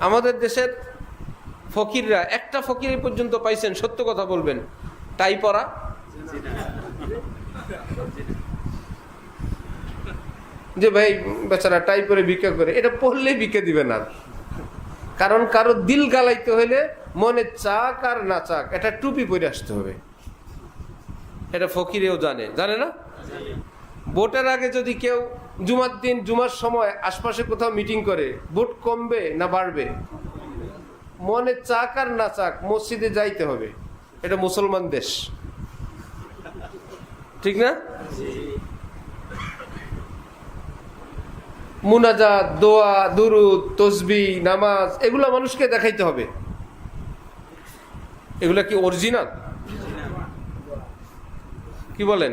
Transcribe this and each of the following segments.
আমাদের দেশের ফকিররা, একটা ফকির এই পর্যন্ত পাইছেন সত্য কথা বলবেন টাই পরা? যে ভাই বেচারা টাই পরে ভিক্ষা করে, এটা পড়লেই ভিক্ষা দিবে না। কারণ কারো দিল গালাইতে হইলে মনে চাক আর না চাক এটা টুপি পরে আসতে হবে। এটা ফকিরেও জানে না? ভোটের আগে যদি কেউ জুমার দিন, জুমার সময় আশপাশে কোথাও মিটিং করে, ভোট কমবে না বাড়বে, মনে চাক আর না চাক মসজিদে যাইতে হবে। এটা মুসলমান দেশ, ঠিক না? মুনাজাত, দোয়া, দুরুদ, তসবিহ, নামাজ এগুলা মানুষকে দেখাইতে হবে। এগুলা কি অরিজিনাল? কি বলেন?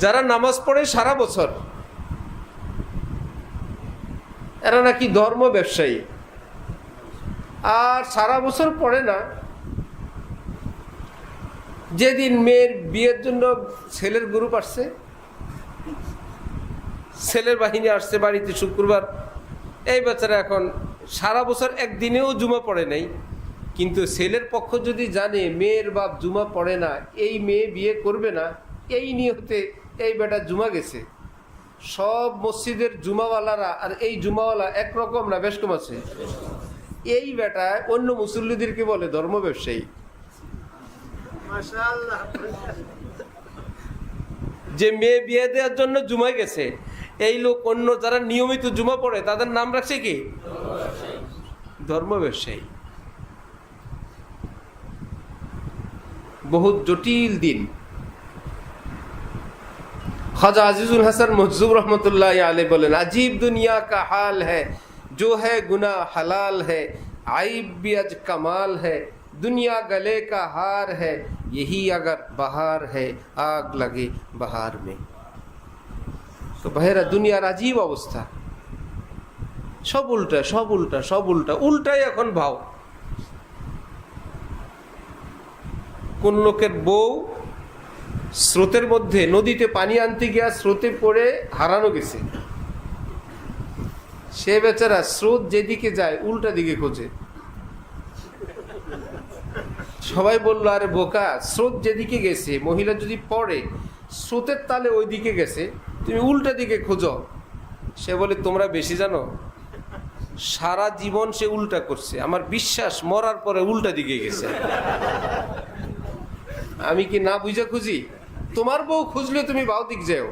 যারা নামাজ পড়ে সারা বছর এরা নাকি ধর্ম ব্যবসায়ী, আর সারা বছর পড়ে না। যেদিন মেয়ের বিয়ের জন্য ছেলের গ্রুপ আসছে, ছেলের বাহিনী আসছে বাড়িতে শুক্রবার, এই বাচ্চারা এখন সারা বছর একদিনেও জুমা পড়ে নাই, কিন্তু ছেলের পক্ষ যদি জানে মেয়ের বাপ জুমা পড়ে না, এই মেয়ে বিয়ে করবে না, এই নিয়তে এই বেটা জুমা গেছে। সব মসজিদের জুমাওয়ালারা আর এই জুমাওয়ালা একরকম না, বেশ কম আছে। এই বেটা অন্য মুসল্লিদেরকে বলে ধর্ম ব্যবসায়ী। যে মেয়ে বিয়ে দেওয়ার জন্য জুমায় গেছে, এই লোক অন্য যারা নিয়মিত জুমা পড়ে তাদের নাম রাখছে কি? ধর্ম ব্যবসায়ী। बहुत जटिल दिन। ख्वाजा अजीजुल हसन महजूब रहमतुल्लाह अलैह बोलेन, अजीब दुनिया का हाल है, जो है गुनाह हलाल है, आइब भी अज कमाल है, दुनिया गले का हार है, यही अगर बहार है, आग लगे बहार में। तो बहरा दुनियार अजीब अवस्था, सब उल्टा सब उल्टा सब उल्टा, उल्टाई এখন भाव। কোন লোকের বউ স্রোতের মধ্যে নদীতে পানি আনতে গিয়া স্রোতে পড়ে হারানো গেছে, সে বেচারা স্রোত যেদিকে যায় উল্টা দিকে খোঁজে। সবাই বলল, আরে বোকা, স্রোত যেদিকে গেছে, মহিলা যদি পড়ে স্রোতের তালে ওই দিকে গেছে, তুমি উল্টা দিকে খোঁজো। সে বলে, তোমরা বেশি জানো, সারা জীবন সে উল্টা করছে, আমার বিশ্বাস মরার পরে উল্টা দিকে গেছে। আমি কি না বুঝা খুঁজি? তোমার বউ খুঁজলে তুমি বাও দিক যাও,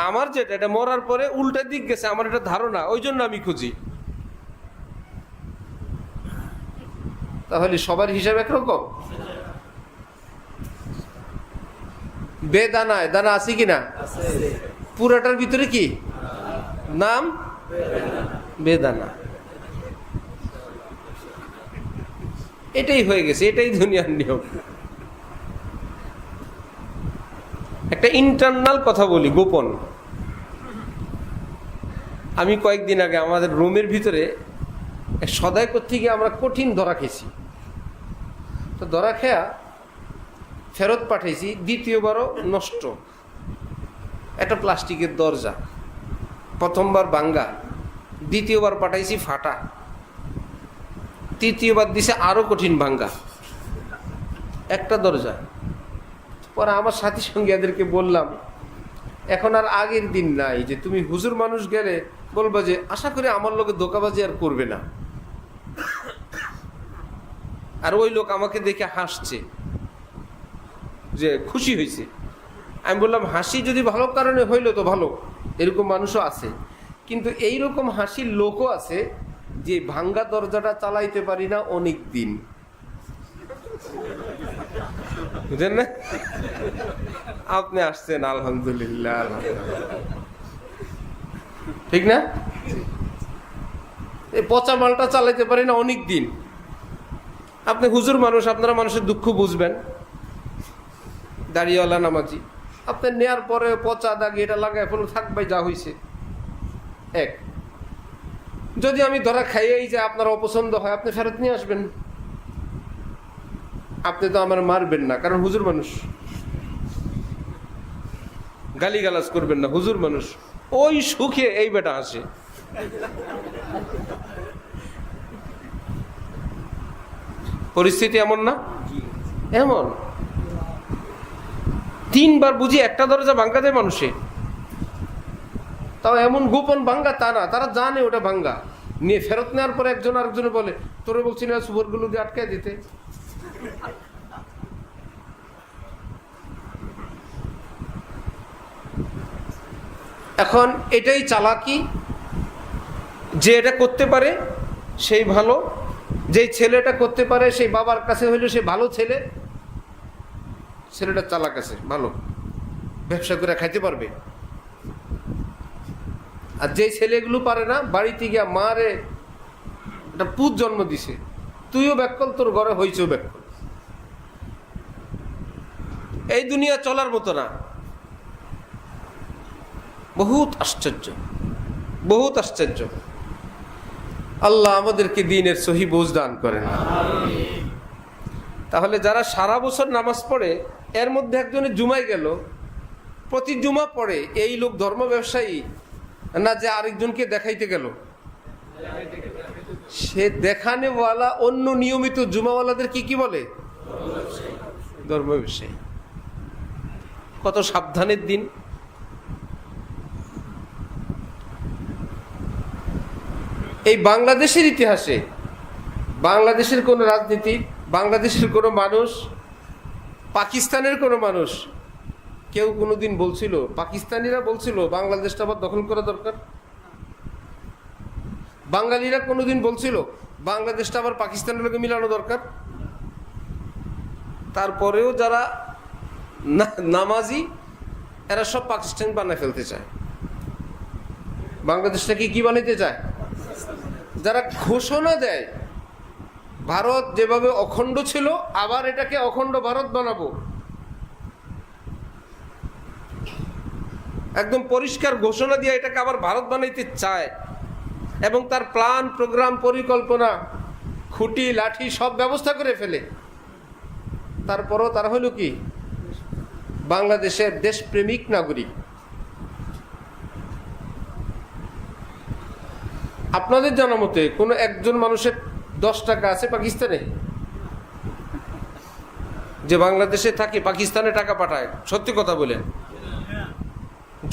আমার যেটা এটা মরার পরে উল্টা দিক গেছে, আমার এটা ধারণা, ওই জন্য আমি খুঁজি। তাহলে সবার হিসাব একরকম? বেদানায় দানা আছে কিনা? পুরাটার ভিতরে কি নাম? বেদানা। এটাই হয়ে গেছে, এটাই দুনিয়ার নিয়ম। একটা ইন্টারনাল কথা বলি, গোপন। আমি কয়েকদিন আগে আমাদের রুমের ভিতরে সদাই করতে গিয়ে আমরা কঠিন ধরা খেয়েছি। তো ধরা খেয়া ফেরত পাঠাইছি, দ্বিতীয়বারও নষ্ট। একটা প্লাস্টিকের দরজা, প্রথমবার ভাঙ্গা, দ্বিতীয়বার পাঠাইছি ফাটা, তৃতীয়বার দিছে আরো কঠিন ভাঙ্গা একটা দরজা। পরে আমার সাথী সঙ্গে এদেরকে বললাম, এখন আর আগের দিন নাই যে তুমি হুজুর মানুষ গেলে বলবা যে আশা করি আমার লোকে ধোঁকাবাজি আর করবে না। আর ওই লোক আমাকে দেখে হাসছে, যে খুশি হয়েছে। আমি বললাম, হাসি যদি ভালো কারণে হইলো তো ভালো, এরকম মানুষও আছে, কিন্তু এইরকম হাসির লোকও আছে যে ভাঙ্গা দরজাটা চালাইতে পারি না অনেক দিন, বুঝলেন না? আপনি আসছেন, আলহামদুলিল্লাহ, ঠিক না? এই পচা মালটা চালাইতে পারি না অনেক দিন। আপনি হুজুর মানুষ, আপনারা মানুষের দুঃখ বুঝবেন, দাড়িওয়ালা নামাজি, আপনি নেয়ার পরে পচা দাগ এটা লাগায় ফেলো, থাকবে যা হয়েছে। এক, যদি আমি ধরা খাইয়েই যে আপনার অপছন্দ হয়, আপনি ফেরত নিয়ে আসবেন। আপনি তো আমার মারবেন না, কারণ হুজুর মানুষ। গালিগালাজ করবেন না, হুজুর মানুষ। ওই সুখে এই বেটা আসে। পরিস্থিতি এমন না? এমন 3 বার বুঝি একটা দরজা ভাঙ্গা দেয় মানুষে, তাও এমন গোপন ভাঙ্গা তা না, তারা জানে ওটা ভাঙ্গা। নিয়ে ফেরত নেওয়ার পরে একজন আরেকজনে বলে, তোরে বলছি না সুবরগুলো দিয়ে আটকে দিতে। এখন এটাই চালাকি, যে এটা করতে পারে সেই ভালো, যেই ছেলেটা করতে পারে সেই বাবার কাছে হইলে সে ভালো ছেলে, ছেলেটা চালাক আছে, ভালো ব্যবসা করে খাইতে পারবে। আর যেই ছেলেগুলো পারে না, বাড়িতে গিয়া মারে একটা পুত জন্ম দিছে, তুইও ব্যাকল, তোর ঘরে হইছেও ব্যাকল। এই দুনিয়া চলার মতো না। বহুত আশ্চর্য, বহুত আশ্চর্য। আল্লাহ আমাদেরকে দ্বীনের সহি বুঝ দান করেন। তাহলে যারা সারা বছর নামাজ পড়ে, এর মধ্যে একজনে জুমায় গেল, প্রতি জুমা পড়ে, এই লোক ধর্ম ব্যবসায়ী না যে আরেকজনকে দেখাইতে গেল? সে দেখানেওয়ালা অন্য নিয়মিত জুমাওয়ালাদের কি বলে? ধর্ম ব্যবসায়ী। কত সাবধানের দিন। এই বাংলাদেশের ইতিহাসে বাংলাদেশের কোন রাজনীতি, বাংলাদেশের কোন মানুষ, পাকিস্তানের কোন মানুষ কেউ কোনোদিন বলছিল, পাকিস্তানিরা বলছিল বাংলাদেশটা আবার দখল করা দরকার? বাঙালিরা কোনোদিন বলছিল বাংলাদেশটা আবার পাকিস্তানের লোকে মিলানো দরকার? তারপরেও যারা নামাজি, এরা সব পাকিস্তান বানায় ফেলতে চায়। বাংলাদেশটাকে কি বানাইতে চায়? যারা ঘোষণা দেয় ভারত যেভাবে অখণ্ড ছিল, আবার এটাকে অখণ্ড ভারত বানাবো, একদম পরিষ্কার ঘোষণা দিয়ে এটাকে আবার ভারত বানাইতে চায়, এবং তার প্ল্যান, প্রোগ্রাম, পরিকল্পনা, খুঁটি লাঠি সব ব্যবস্থা করে ফেলে। তারপরও তারা হলো কি? বাংলাদেশের দেশপ্রেমিক নাগরিক। আপনাদের জানা মতে কোনো একজন মানুষের 10 টাকা আছে পাকিস্তানে, যে বাংলাদেশে থাকে পাকিস্তানে টাকা পাঠায়? সত্যি কথা বলেন,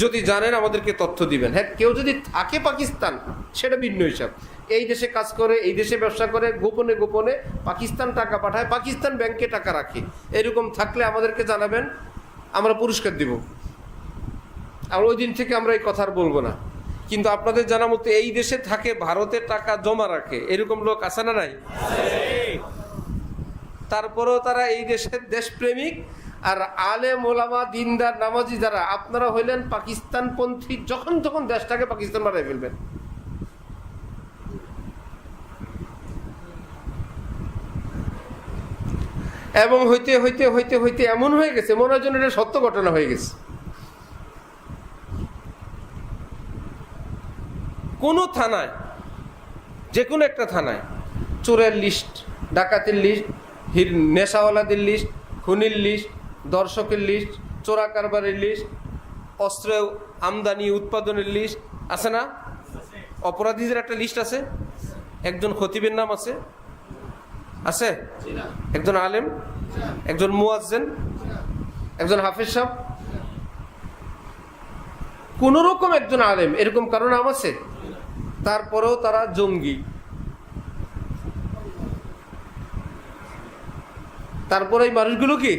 যদি জানেন আমাদেরকে তথ্য দিবেন। হ্যাঁ, কেউ যদি থাকে পাকিস্তান, সেটা ভিন্ন হিসাব। এই দেশে কাজ করে, এই দেশে ব্যবসা করে, গোপনে গোপনে পাকিস্তান টাকা পাঠায়, পাকিস্তান ব্যাংকে টাকা রাখে, এরকম থাকলে আমাদেরকে জানাবেন, আমরা পুরস্কার দিব। আর ওই দিন থেকে আমরা এই কথা আর বলবো না। কিন্তু আপনাদের জানা মতো এই দেশে থাকে, ভারতে টাকা জমা রাখে, এরকম লোক আছে না নাই? তারপরেও তারা এই দেশের দেশপ্রেমিক। আর আলেম ওলামা দিনদার নামাজি যারা, আপনারা হইলেন পাকিস্তানপন্থী, যখন তখন দেশটাকে পাকিস্তান বানাই ফেলবেন। এবং হইতে হইতে হইতে হইতে এমন হয়ে গেছে, মনে হয় যেন এটা সত্য ঘটনা হয়ে গেছে। কোনো থানায়, যে কোনো একটা থানায় চোরের লিস্ট, ডাকাতের লিস্ট, নেশাওয়ালাদের লিস্ট, খুনির লিস্ট, দর্শকের লিস্ট, চোরা কারবারের লিস্ট, অস্ত্র আমদানি উৎপাদনের লিস্ট আছে না? অপরাধীদের একটা লিস্ট আছে। একজন খতিবের নাম আছে, আছে একজন আলেম, একজন মুয়াজ্জিন, একজন হাফেজ সাহেব, কোন রকম একজন আলেম, এরকম কারো নাম আছে? তারপরেও তারা জঙ্গি। তারপরে এই মানুষগুলো কি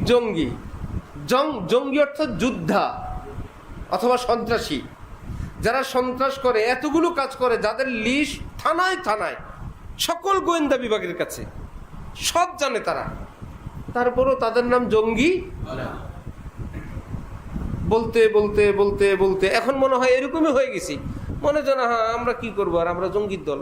জঙ্গি? জঙ্গি অর্থাৎ যোদ্ধা অথবা সন্ত্রাসী। যারা সন্ত্রাস করে, এতগুলো কাজ করে, যাদের লিস্ট থানায় থানায়, সকল গোয়েন্দা বিভাগের কাছে, সব জানে তারা, তারপরও তাদের নাম জঙ্গি। বলতে বলতে বলতে বলতে এখন মনে হয় এরকমই হয়ে গেছি, মনে জানা, হ্যাঁ আমরা কি করবো, আর আমরা জঙ্গির দল।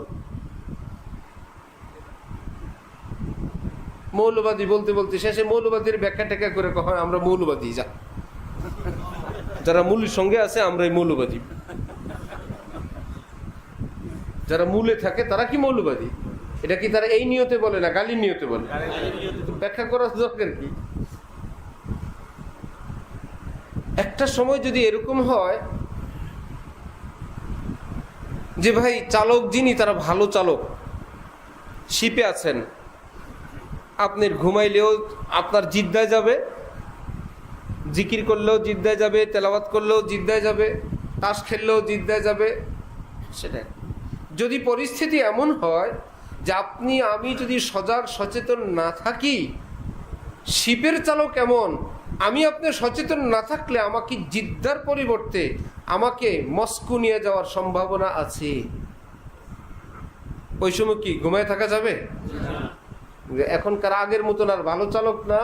মৌলবাদী বলতে বলতে শেষে মৌলবাদীর ব্যাখ্যা টেকা করে কখন আমরা মৌলবাদী, যা যারা মূলের সঙ্গে আছে আমরাই মৌলবাদী, যারা মূলে থাকে তারা কি মৌলবাদী? এটা কি তারা এই নিয়তে বলে না গালির নিয়তে বলে? ব্যাখ্যা করার দরকার কি? একটা সময় যদি এরকম হয় যে ভাই চালক যিনি, তারা ভালো চালক, শিপে আছেন, আপনার ঘুমাইলেও আপনার জিদ্দায় যাবে, জিকির করলেও জিদ্দায় যাবে, তেলাওয়াত করলেও জিদ্দায় যাবে, তাস খেললেও জিদ্দায় যাবে। সেটা যদি পরিস্থিতি এমন হয় যে আপনি আমি যদি সজাগ সচেতন না থাকি, শিপের চালক কেমন, আমি আপনার সচেতন না থাকলে আমাকে জিদ্দার পরিবর্তে আমাকে মস্কো নিয়ে যাওয়ার সম্ভাবনা আছে। ওই সময় কি ঘুমায় থাকা যাবে? এখনকার আগের মতন আর ভালো চালক না।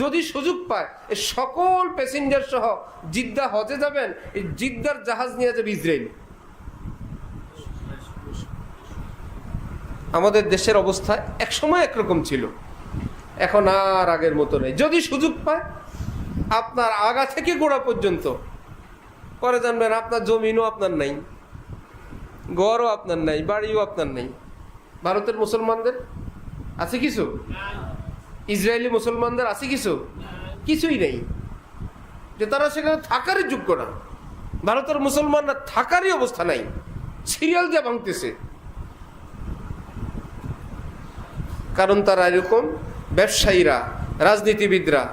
যদি সুযোগ পায় এই সকল প্যাসেঞ্জার সহ জিদ্দা হজে যাবেন, এই জিদ্দার জাহাজ নিয়ে যাবে ইসরায়েল। আমাদের দেশের অবস্থা একসময় একরকম ছিল, এখন আর আগের মতো নেই। যদি সুযোগ পায় আপনার আগা থেকে গোড়া পর্যন্ত পরে জানবেন আপনার জমিনও আপনার নাই, ঘরও আপনার নাই, বাড়িও আপনার নাই। ভারতের মুসলমানদের আছে কিছু? ইসরায়েলি মুসলমানদের আছে কিছু? কিছুই নেই, যে তারা সেখানে থাকারই যোগ্য না। ভারতের মুসলমানরা থাকারই অবস্থা নাই, সিরিয়াল যা ভাঙতেছে। কারণ তারা এরকম ব্যবসায়ীরা, রাজনীতিবিদরা,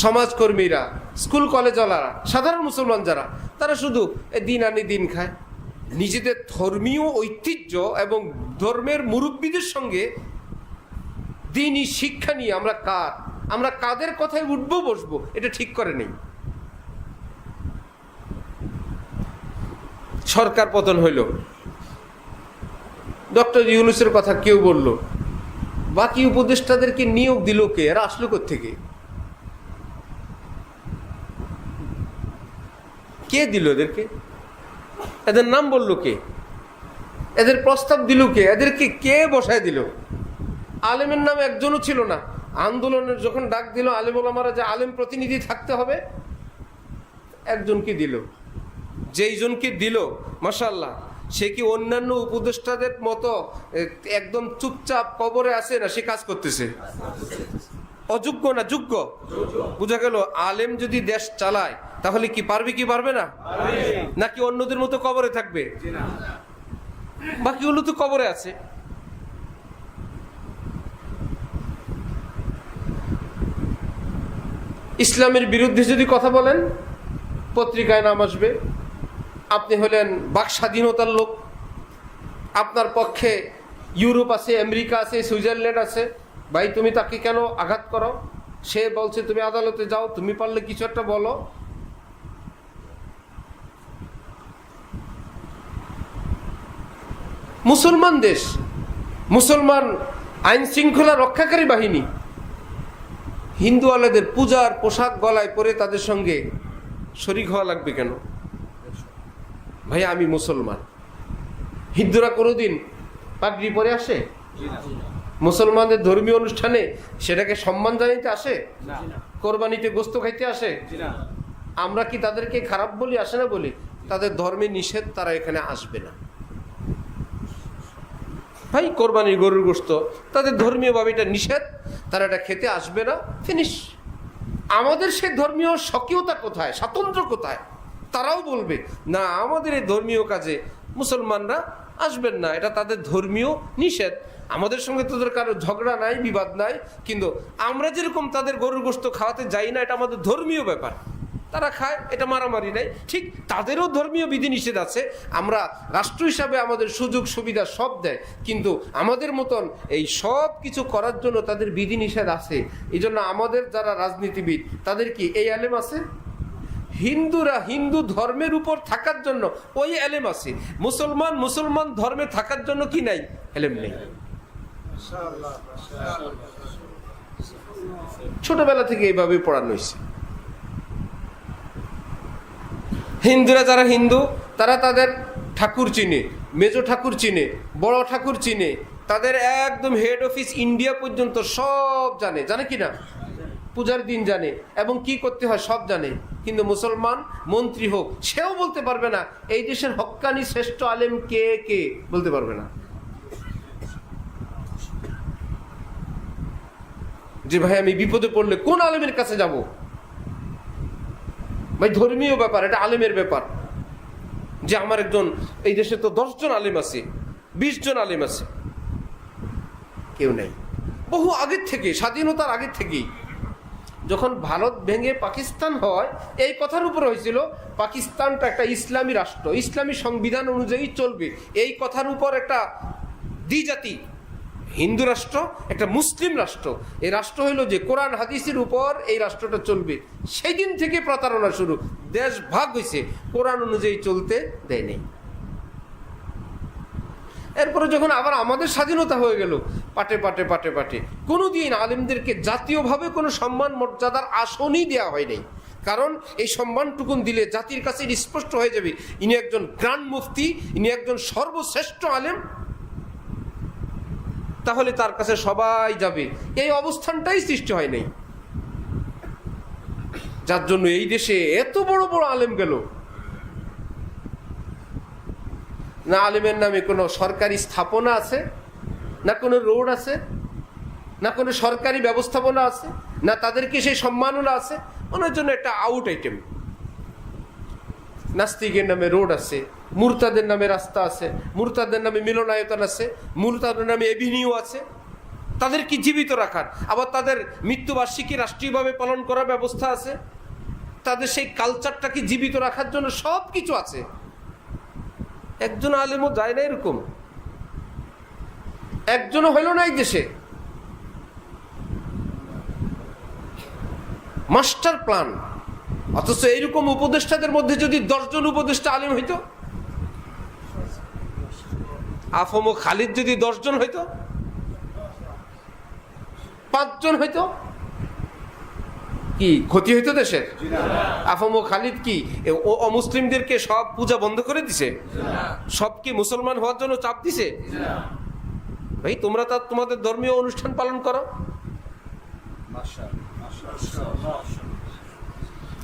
সমাজকর্মীরা, স্কুল কলেজওয়ালারা, সাধারণ মুসলমান যারা, তারা শুধু দিন আনি দিন খায়। নিজেদের ধর্মীয় ঐতিহ্য এবং ধর্মের মুরব্বীদের সঙ্গে দিনই শিক্ষা নিয়ে আমরা কাদের কথায় উঠবো বসবো এটা ঠিক করে নেই। সরকার পতন হইল, ডক্টর ইউনূসের কথা কেউ বলল, বাকি উপদেষ্টাদেরকে নিয়োগ দিল কে? এরা আসলো কোত্থেকে? কে দিল এদেরকে? এদের নাম বলল কে? এদের প্রস্তাব দিল কে? এদেরকে কে বসায় দিল? আলেমের নাম একজনও ছিল না। আন্দোলনের যখন ডাক দিল আলেম ওলামারা যে আলেম প্রতিনিধি থাকতে হবে, একজনকে দিল। যেই জনকে দিল মাশাআল্লাহ, সে কি অন্যান্য উপদেষ্টাদের মতো একদম চুপচাপ কবরে আছে না সে কাজ করতেছে? অযোগ্য না যোগ্য? বুঝা গেল আলেম যদি দেশ চালায় তাহলে কি পারবে কি পারবে না? নাকি অন্যদের মতো কবরে থাকবে? বাকিগুলো তো কবরে আছে। ইসলামের বিরুদ্ধে যদি কথা বলেন পত্রিকায় নাম আসবে। আপনি হলেন বাক স্বাধীনতার লোক, আপনার পক্ষে ইউরোপ আছে, আমেরিকা আছে, সুইজারল্যান্ড আছে, ভাই তুমি তাকে কেন আঘাত করো? সে বলছে তুমি আদালতে যাও, তুমি পারলে কিছু একটা বলো। মুসলমান দেশ, মুসলমান আইন শৃঙ্খলা রক্ষাকারী বাহিনী, হিন্দু আলেদের পূজার পোশাক গলায় পরে তাদের সঙ্গে শরীক হওয়া লাগবে কেন? ভাই আমি মুসলমান। হিন্দুরা কোনোদিন পাগড়ি পরে আসে? মুসলমানদের ধর্মীয় অনুষ্ঠানে সেটাকে সম্মান জানাইতে আসে? কোরবানিতে গোস্ত খাইতে আসে? আমরা কি তাদেরকে খারাপ বলি? আসে না বলি? তাদের ধর্মে নিষেধ, তারা এখানে আসবে না। ভাই কোরবানির গরুর গোস্ত তাদের ধর্মীয় ভাবে এটা নিষেধ, তারা এটা খেতে আসবে না, ফিনিশ। আমাদের সে ধর্মীয় স্বকীয়তা কোথায়, স্বাতন্ত্র্য কোথায়? তারাও বলবে না আমাদের এই ধর্মীয় কাজে মুসলমানরা আসবেন না, এটা তাদের ধর্মীয় নিষেধ। আমাদের সঙ্গে তাদের কারো ঝগড়া নাই, বিবাদ নাই, কিন্তু আমরা যেরকম তাদের গরুর গোস্ত খাওয়াতে যাই না, এটা আমাদের ধর্মীয় ব্যাপার। তারা খায়, এটা মারামারি নাই, ঠিক তাদেরও ধর্মীয় বিধি নিষেধ আছে। আমরা রাষ্ট্র হিসাবে আমাদের সুযোগ সুবিধা সব দেয়, কিন্তু আমাদের মতন এই সব কিছু করার জন্য তাদের বিধি নিষেধ আছে। এই জন্য আমাদের যারা রাজনীতিবিদ তাদের কি এই আলেম আছে? হিন্দুরা হিন্দু ধর্মের উপর থাকার জন্য ওই আলেম আছে, মুসলমান মুসলমান ধর্মে থাকার জন্য কি নাই? আলেম নেই। ছোটবেলা থেকে এইভাবে পড়ানো হয়েছে। হিন্দুরা যারা হিন্দু তারা তাদের ঠাকুর চিনে, মেজো ঠাকুর চিনে, বড় ঠাকুর চিনে, তাদের একদম হেড অফিস ইন্ডিয়া পর্যন্ত সব জানে, জানে কি না? পূজার দিন জানে এবং কি করতে হয় সব জানে। কিন্তু মুসলমান মন্ত্রী হোক, সেও বলতে পারবে না এই দেশের হক্কানি শ্রেষ্ঠ আলেম কে, কে বলতে পারবে না। যে ভাই আমি বিপদে পড়লে কোন আলেমের কাছে যাব? ভাই ধর্মীয় ব্যাপার, এটা আলেমের ব্যাপার। যে আমার একজন, এই দেশে তো 10 জন আলেম আছে, 20 জন আলেম আছে, কেউ নাই। বহু আগের থেকে, স্বাধীনতার আগের থেকেই। যখন ভারত ভেঙে পাকিস্তান হয়, এই কথার উপর হয়েছিল পাকিস্তানটা একটা ইসলামী রাষ্ট্র, ইসলামী সংবিধান অনুযায়ী চলবে, এই কথার উপর একটা দ্বিজাতি হিন্দু রাষ্ট্র, একটা মুসলিম রাষ্ট্র। এই রাষ্ট্র হইল যে কোরআন হাদিসের উপর এই রাষ্ট্রটা চলবে। সেই দিন থেকে প্রতারণা শুরু, দেশ ভাগ হয়েছে, কোরআন অনুযায়ী চলতে দেয় নেই। এরপরে যখন আবার আমাদের স্বাধীনতা হয়ে গেল, পাটে পাটে পাটে পাটে কোনোদিন আলেমদেরকে জাতীয়ভাবে কোনো সম্মান মর্যাদার আসনই দেওয়া হয় নাই। কারণ এই সম্মানটুকুন দিলে জাতির কাছে স্পষ্ট হয়ে যাবে ইনি একজন গ্র্যান্ড মুফতি, ইনি একজন সর্বশ্রেষ্ঠ আলেম, তাহলে তার কাছে সবাই যাবে। এই অবস্থানটাই সৃষ্টি হয় নাই, যার জন্য এই দেশে এত বড় বড় আলেম গেল। না আলেমের নামে কোনো সরকারি স্থাপনা আছে, না কোনো রোড আছে, না কোনো সরকারি ব্যবস্থাপনা আছে, না তাদেরকে সেই সম্মাননা আছে। ওনার জন্য একটা আউট আইটেম। নাস্তিকের নামে রোড আছে, মুরতাদের নামে রাস্তা আছে, মুরতাদের নামে মিলনায়তন আছে, মুরতাদের নামে এভিনিউ আছে, তাদেরকে জীবিত রাখার, আবার তাদের মৃত্যুবার্ষিকী রাষ্ট্রীয়ভাবে পালন করার ব্যবস্থা আছে, তাদের সেই কালচারটাকে জীবিত রাখার জন্য সব কিছু আছে। একজন আলেমও যায় না এরকম, একজনও হইল না এই দেশে। Master plan. অথচ এইরকম উপদেষ্টাদের মধ্যে যদি 10 জন উপদেষ্টা আলেম হইতো, আফম ও খালিদ যদি 10 জন হইতো, 5 জন হইতো, কি ক্ষতি হইতো দেশের? আফম ও খালিদ কি অমুসলিমদেরকে সব পূজা বন্ধ করে দিছে? সব কি মুসলমান হওয়ার জন্য চাপ দিছে? ভাই তোমরা তা তোমাদের ধর্মীয় অনুষ্ঠান পালন করো।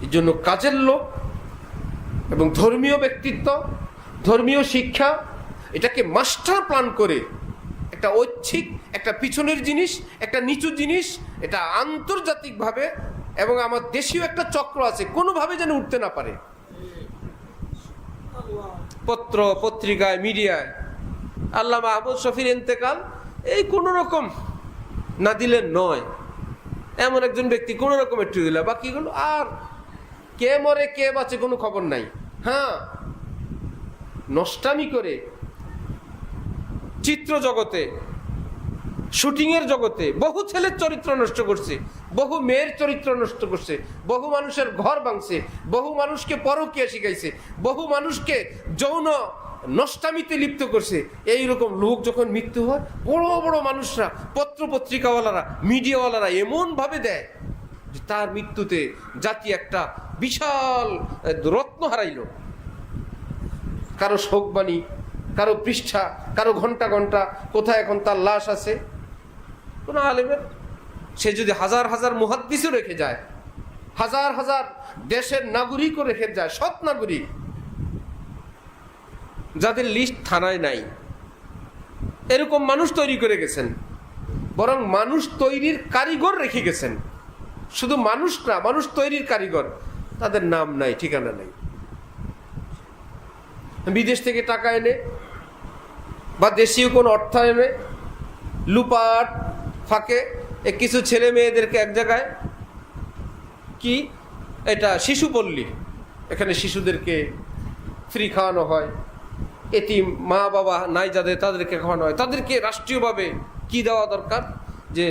এই জন্য কাজের লোক এবং ধর্মীয় ব্যক্তিত্ব, ধর্মীয় শিক্ষা, এটাকে মাস্টার প্ল্যান করে একটা ঐচ্ছিক, একটা পিছনের জিনিস, একটা নিচু জিনিস, এটা আন্তর্জাতিকভাবে এবং আমার দেশীয় একটা চক্র আছে, কোনোভাবে যেন উঠতে না পারে। পত্র পত্রিকায়, মিডিয়ায় আল্লামা আহমদ শফির ইন্তেকাল, এই কোনো রকম না দিলে নয়, এমন একজন ব্যক্তি কোনো রকম একটু দিল, বাকিগুলো আর কে মরে কে বাঁচে কোনো খবর নাই। হ্যাঁ, নষ্টামি করে চিত্র জগতে, শুটিংয়ের জগতে বহু ছেলের চরিত্র নষ্ট করছে, বহু মেয়ের চরিত্র নষ্ট করছে, বহু মানুষের ঘর ভাঙছে, বহু মানুষকে পরকীয়া শিখাইছে, বহু মানুষকে যৌন নষ্টামিতে লিপ্ত করছে। এইরকম লোক যখন মৃত্যু হয়, বড় বড় মানুষরা, পত্র পত্রিকাওয়ালারা, মিডিয়াওয়ালারা এমন ভাবে দেয় যে তার মৃত্যুতে জাতি একটা বিশাল রত্ন হারাইল। কারো শোকবাণী, কারো পৃষ্ঠা, কারো ঘন্টা ঘন্টা, কোথায় এখন তার লাশ আছে। কোন আলেমের, সে যদি হাজার হাজার মুহাদ্দিসও রেখে যায়, হাজার হাজার দেশের নাগরিকও রেখে যায়, সৎ নাগরিক যাদের লিস্ট থানায় নাই, এরকম মানুষ তৈরি করে গেছেন। বরং মানুষ তৈরির কারিগর রেখে গেছেন, শুধু মানুষ না, মানুষ তৈরির কারিগর, তাদের নাম নাই, ঠিকানা নাই। বিদেশ থেকে টাকা এনে বা দেশীয় কোন অর্থায়নে লুপাট ফাঁকে কিছু ছেলে মেয়েদেরকে এক জায়গায়, কি এটা শিশুপল্লী, এখানে শিশুদেরকে ফ্রি খাওয়ানো হয়, এতিম মা বাবা নাই যাদের তাদেরকে খাওয়ানো হয়। তাদেরকে রাষ্ট্রীয়ভাবে কি দেওয়া দরকার? যে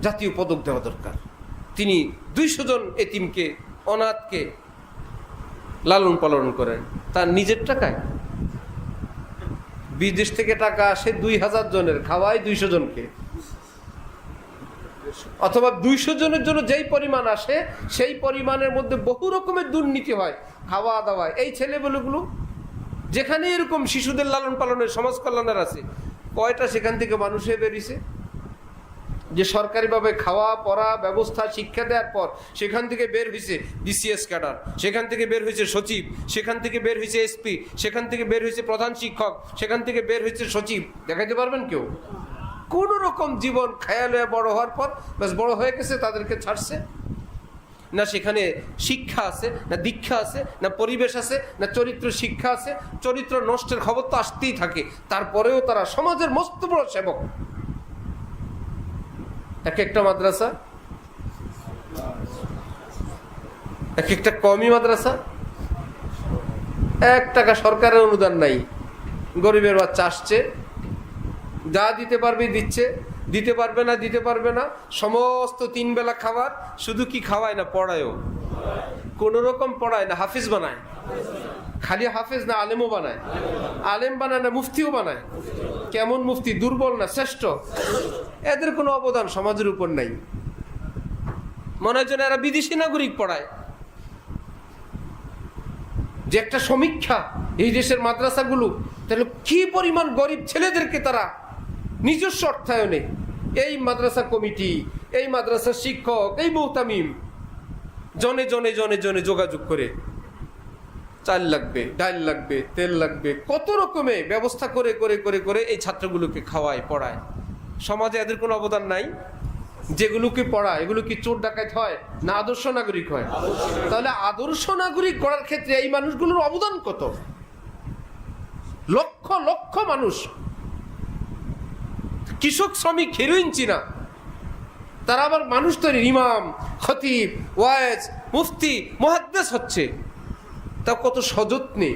জাতীয় পদক দেওয়া দরকার। তিনি 200 জন এতিমকে, অনাথকে লালন পালন করেন তার নিজের টাকায়। বিদেশ থেকে টাকা আসে 2000 জনের, খাওয়ায় 200 জনকে। অথবা 200 জনের জন্য যেই পরিমাণ আসে, সেই পরিমাণের মধ্যে বহু রকমের দুর্নীতি হয় খাওয়া দাওয়ায়। এই ছেলেগুলো যেখানে এরকম শিশুদের লালন পালনের সমাজ কল্যাণের আছে, কয়টা সেখান থেকে মানুষ হয়ে বেরিয়েছে যে সরকারিভাবে খাওয়া পড়া ব্যবস্থা শিক্ষা দেওয়ার পর সেখান থেকে বের হয়েছে বিসিএস ক্যাডার, সেখান থেকে বের হয়েছে সচিব, সেখান থেকে বের হয়েছে এসপি, সেখান থেকে বের হয়েছে প্রধান শিক্ষক, সেখান থেকে বের হয়েছে সচিব। দেখাইতে পারবেন কেউ? কোন রকম জীবন খেয়ালে বড় হওয়ার পর বেশ বড় হয়ে গেছে, তাদেরকে ছাড়ছে না। সেখানে শিক্ষা আছে না, দীক্ষা আছে না, পরিবেশ আছে না, চরিত্র শিক্ষা আছে। চরিত্র নষ্টের খবর তো আসতেই থাকে, তারপরেও তারা সমাজের মস্ত বড় সেবক। এক একটা মাদ্রাসা, এক একটা কওমি মাদ্রাসা, 1 টাকা সরকারের অনুদান নাই। গরিবের বাচ্চা আসছে, যা দিতে পারবে দিচ্ছে, দিতে পারবে না দিতে পারবে না। সমস্ত 3 বেলা খাবার, শুধু কি খাওয়ায় না, পড়ায়ও। কোন রকম পড়ায় না, হাফিজ বানায়। খালি হাফিজ না, আলেমও বানায়। আলেম বানায় না, মুফতিও বানায়। কেমন মুফতি? দুর্বল না শ্রেষ্ঠ? এদের কোনো অবদান সমাজের উপর নাই। মনে হয় যেন এরা বিদেশি নাগরিক পড়ায়। যে একটা সমীক্ষা এই দেশের মাদ্রাসাগুলো, তাহলে কি পরিমাণ গরিব ছেলেদেরকে তারা নিজস্ব অর্থায়নে, এই মাদ্রাসা কমিটি, এই মাদ্রাসার শিক্ষক, এই মুহতামিম জনে জনে জনে জনে যোগাযোগ করে চাল লাগবে, ডাল লাগবে, তেল লাগবে, কত রকমে ব্যবস্থা করে করে করে করে এই ছাত্রগুলোকে খাওয়ায়, পড়ায়। সমাজে এদের কোনো অবদান নাই? যেগুলোকে পড়ায় এগুলো কি চোর ডাকাত হয় না আদর্শ নাগরিক হয়? তাহলে আদর্শ নাগরিক গড়ার ক্ষেত্রে এই মানুষগুলোর অবদান কত? লক্ষ লক্ষ মানুষ, কৃষক, শ্রমিক, হেরোইন চিনা, তারা আবার মানুষ তৈরি, ইমাম, খতিব, ওয়াইজ, মুফতি, মুহাদ্দিস হচ্ছে, তা কত সযত্নে।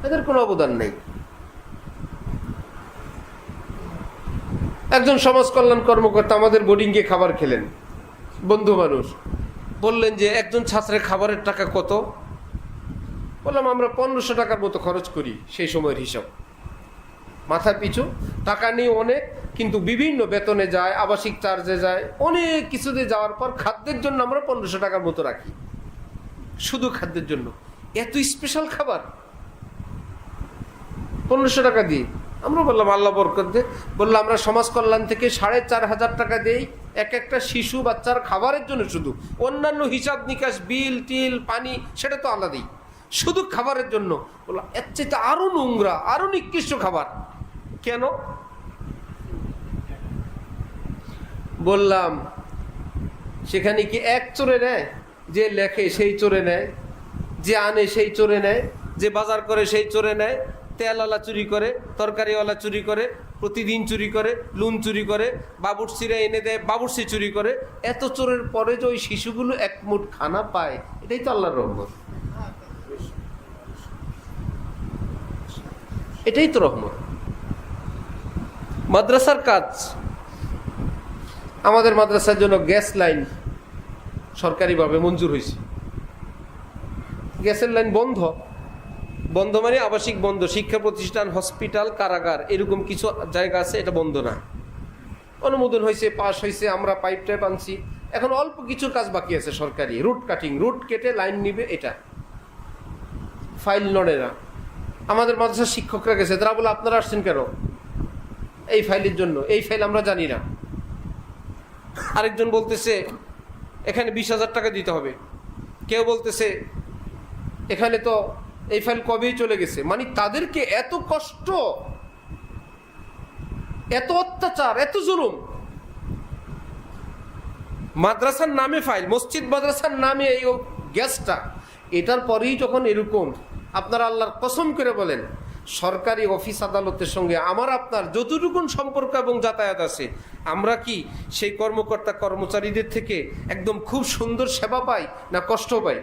এদের কোনো অবদান নেই। একজন সমাজ কল্যাণ কর্মকর্তা আমাদের বোর্ডিংয়ে খাবার খেলেন, বন্ধু মানুষ, বললেন যে একজন ছাত্রের খাবারের টাকা কত? বললাম আমরা 1500 টাকার মতো খরচ করি, সেই সময়ের হিসাব। মাথা পিছু টাকা নেই অনেক, কিন্তু বিভিন্ন বেতনে যায়, আবাসিক চার্জে যায়, অনেক কিছুতে যাওয়ার পর খাদ্যের জন্য আমরা 1500 টাকার মতো রাখি, শুধু খাদ্যের জন্য। এত স্পেশাল খাবার 1500 টাকা দিই। আমরা বললাম আল্লাহ বরকত দে। বললাম আমরা সমাজ কল্যাণ থেকে 4500 টাকা দেই এক একটা শিশু বাচ্চার খাবারের জন্য, শুধু অন্যান্য হিসাব নিকাশ, বিল টিল, পানি, সেটা তো আলাদাই, শুধু খাবারের জন্য। বললাম এর চাইতে আরো নোংরা, আরো নিকৃষ্ট খাবার কেন? বললাম সেখানে কি এক চোরে নেয়? যে লেখে সেই চোরে নেয়, যে আনে সেই চোরে নেয়, যে বাজার করে সেই চোরে নেয়, তেলওয়ালা চুরি করে, তরকারিওয়ালা চুরি করে, প্রতিদিন চুরি করে, লুন চুরি করে, বাবুর্চিরা এনে দেয়, বাবুর্চি চুরি করে। এত চোরের পরে যে ওই শিশুগুলো এক মুঠ খানা পায়, এটাই তো আল্লাহর রহমত। এটাই তো রহমত। মাদ্রাসার কাজ, আমাদের মাদ্রাসার জন্য গ্যাস লাইন সরকারিভাবে মঞ্জুর হয়েছে। গ্যাসের লাইন বন্ধ, বন্ধ মানে আবাসিক বন্ধ, শিক্ষা প্রতিষ্ঠান, হসপিটাল, কারাগার, এরকম কিছু জায়গা আছে, এটা বন্ধ না। অনুমোদন হয়েছে, পাস হয়েছে, আমরা পাইপ টাইপ আনছি। এখন অল্প কিছু কাজ বাকি আছে সরকারি, রুট কাটিং, রুট কেটে লাইন নিবে, এটা ফাইল নড়ে না। আমাদের মাদ্রাসার শিক্ষকরা গেছে, তারা বলে আপনারা আসছেন কেন? এই ফাইলের জন্য। এই ফাইল আমরা জানি না। আরেকজন বলতেছে এখানে 20,000 টাকা দিতে হবে, কেউ বলতেছে এখানে তো এই ফাইল কবেই চলে গেছে। মানে তাদেরকে এত কষ্ট, এত অত্যাচার, এত জুলুম। মাদ্রাসার নামে ফাইল, মসজিদ মাদ্রাসার নামে এই গ্যাসটা, এটার পরেই যখন এরকম, আপনারা আল্লাহর কসম করে বলেন সরকারি অফিস আদালতের সঙ্গে আমার আপনার যতটুকুন সম্পর্ক এবং যাতায়াত আছে, আমরা কি সেই কর্মকর্তা কর্মচারীদের থেকে একদম খুব সুন্দর সেবা পাই না কষ্ট পাই?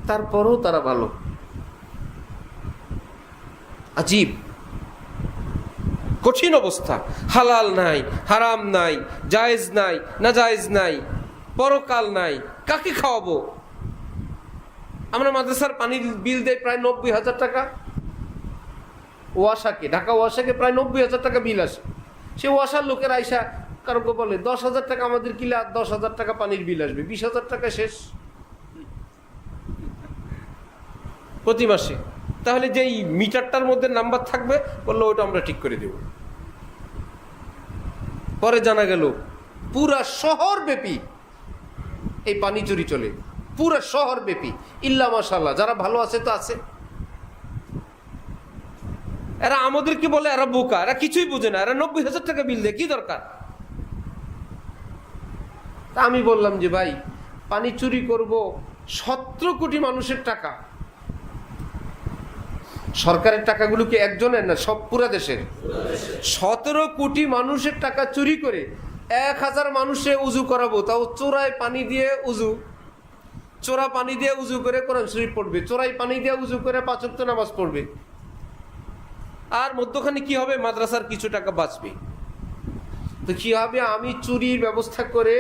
তারপরেও তারা ভালো। আজীব কঠিন অবস্থা। হালাল নাই, হারাম নাই, জায়েজ নাই, নাজায়েজ নাই, পরকাল নাই, কাকে খাওয়াবো? আমরা মাদ্রাসার পানির বিল দেয় প্রায় 90,000 টাকা। ওয়াসাকে, ঢাকা ওয়াসাকে প্রায় 90,000 টাকা বিল আসে। সে ওয়াসার লোকের আইসা কারো বলে 10,000 টাকা আমাদের কিলে, আর 10,000 টাকা পানির বিল আসবে, 20,000 টাকা শেষ প্রতি মাসে। তাহলে যেই মিটারটার মধ্যে নাম্বার থাকবে, বললো ওটা আমরা ঠিক করে দেব। পরে জানা গেল পুরা শহর ব্যাপী এই পানি চুরি চলে, পুরা শহর ব্যাপী। ইল্লা মাশাআল্লাহ যারা ভালো আছে তো আছে। এরা আমাদেরকে বলে এরা বোকা, এরা কিছুই বুঝে না, এরা 90,000 টাকা বিল দেয়, কি দরকার? তা আমি বললাম যে ভাই, পানি চুরি করব 17 কোটি মানুষের টাকা, সরকারের টাকাগুলো কি একজনের না সব পুরা দেশের? 17 কোটি মানুষের টাকা চুরি করে 1000 মানুষে উজু করাবো, তাও চোরাই পানি দিয়ে উজু, চোরা পানি দিয়ে উজু করে কোরআন শরীফ পড়বে, চোরাই পানি দিয়ে উজু করে 5 ওয়াক্ত নামাজ পড়বে। আর মধ্যখানে কি হবে? মাদ্রাসার কিছু টাকা বাঁচবে। তো কি হবে? আমি চুরির ব্যবস্থা করে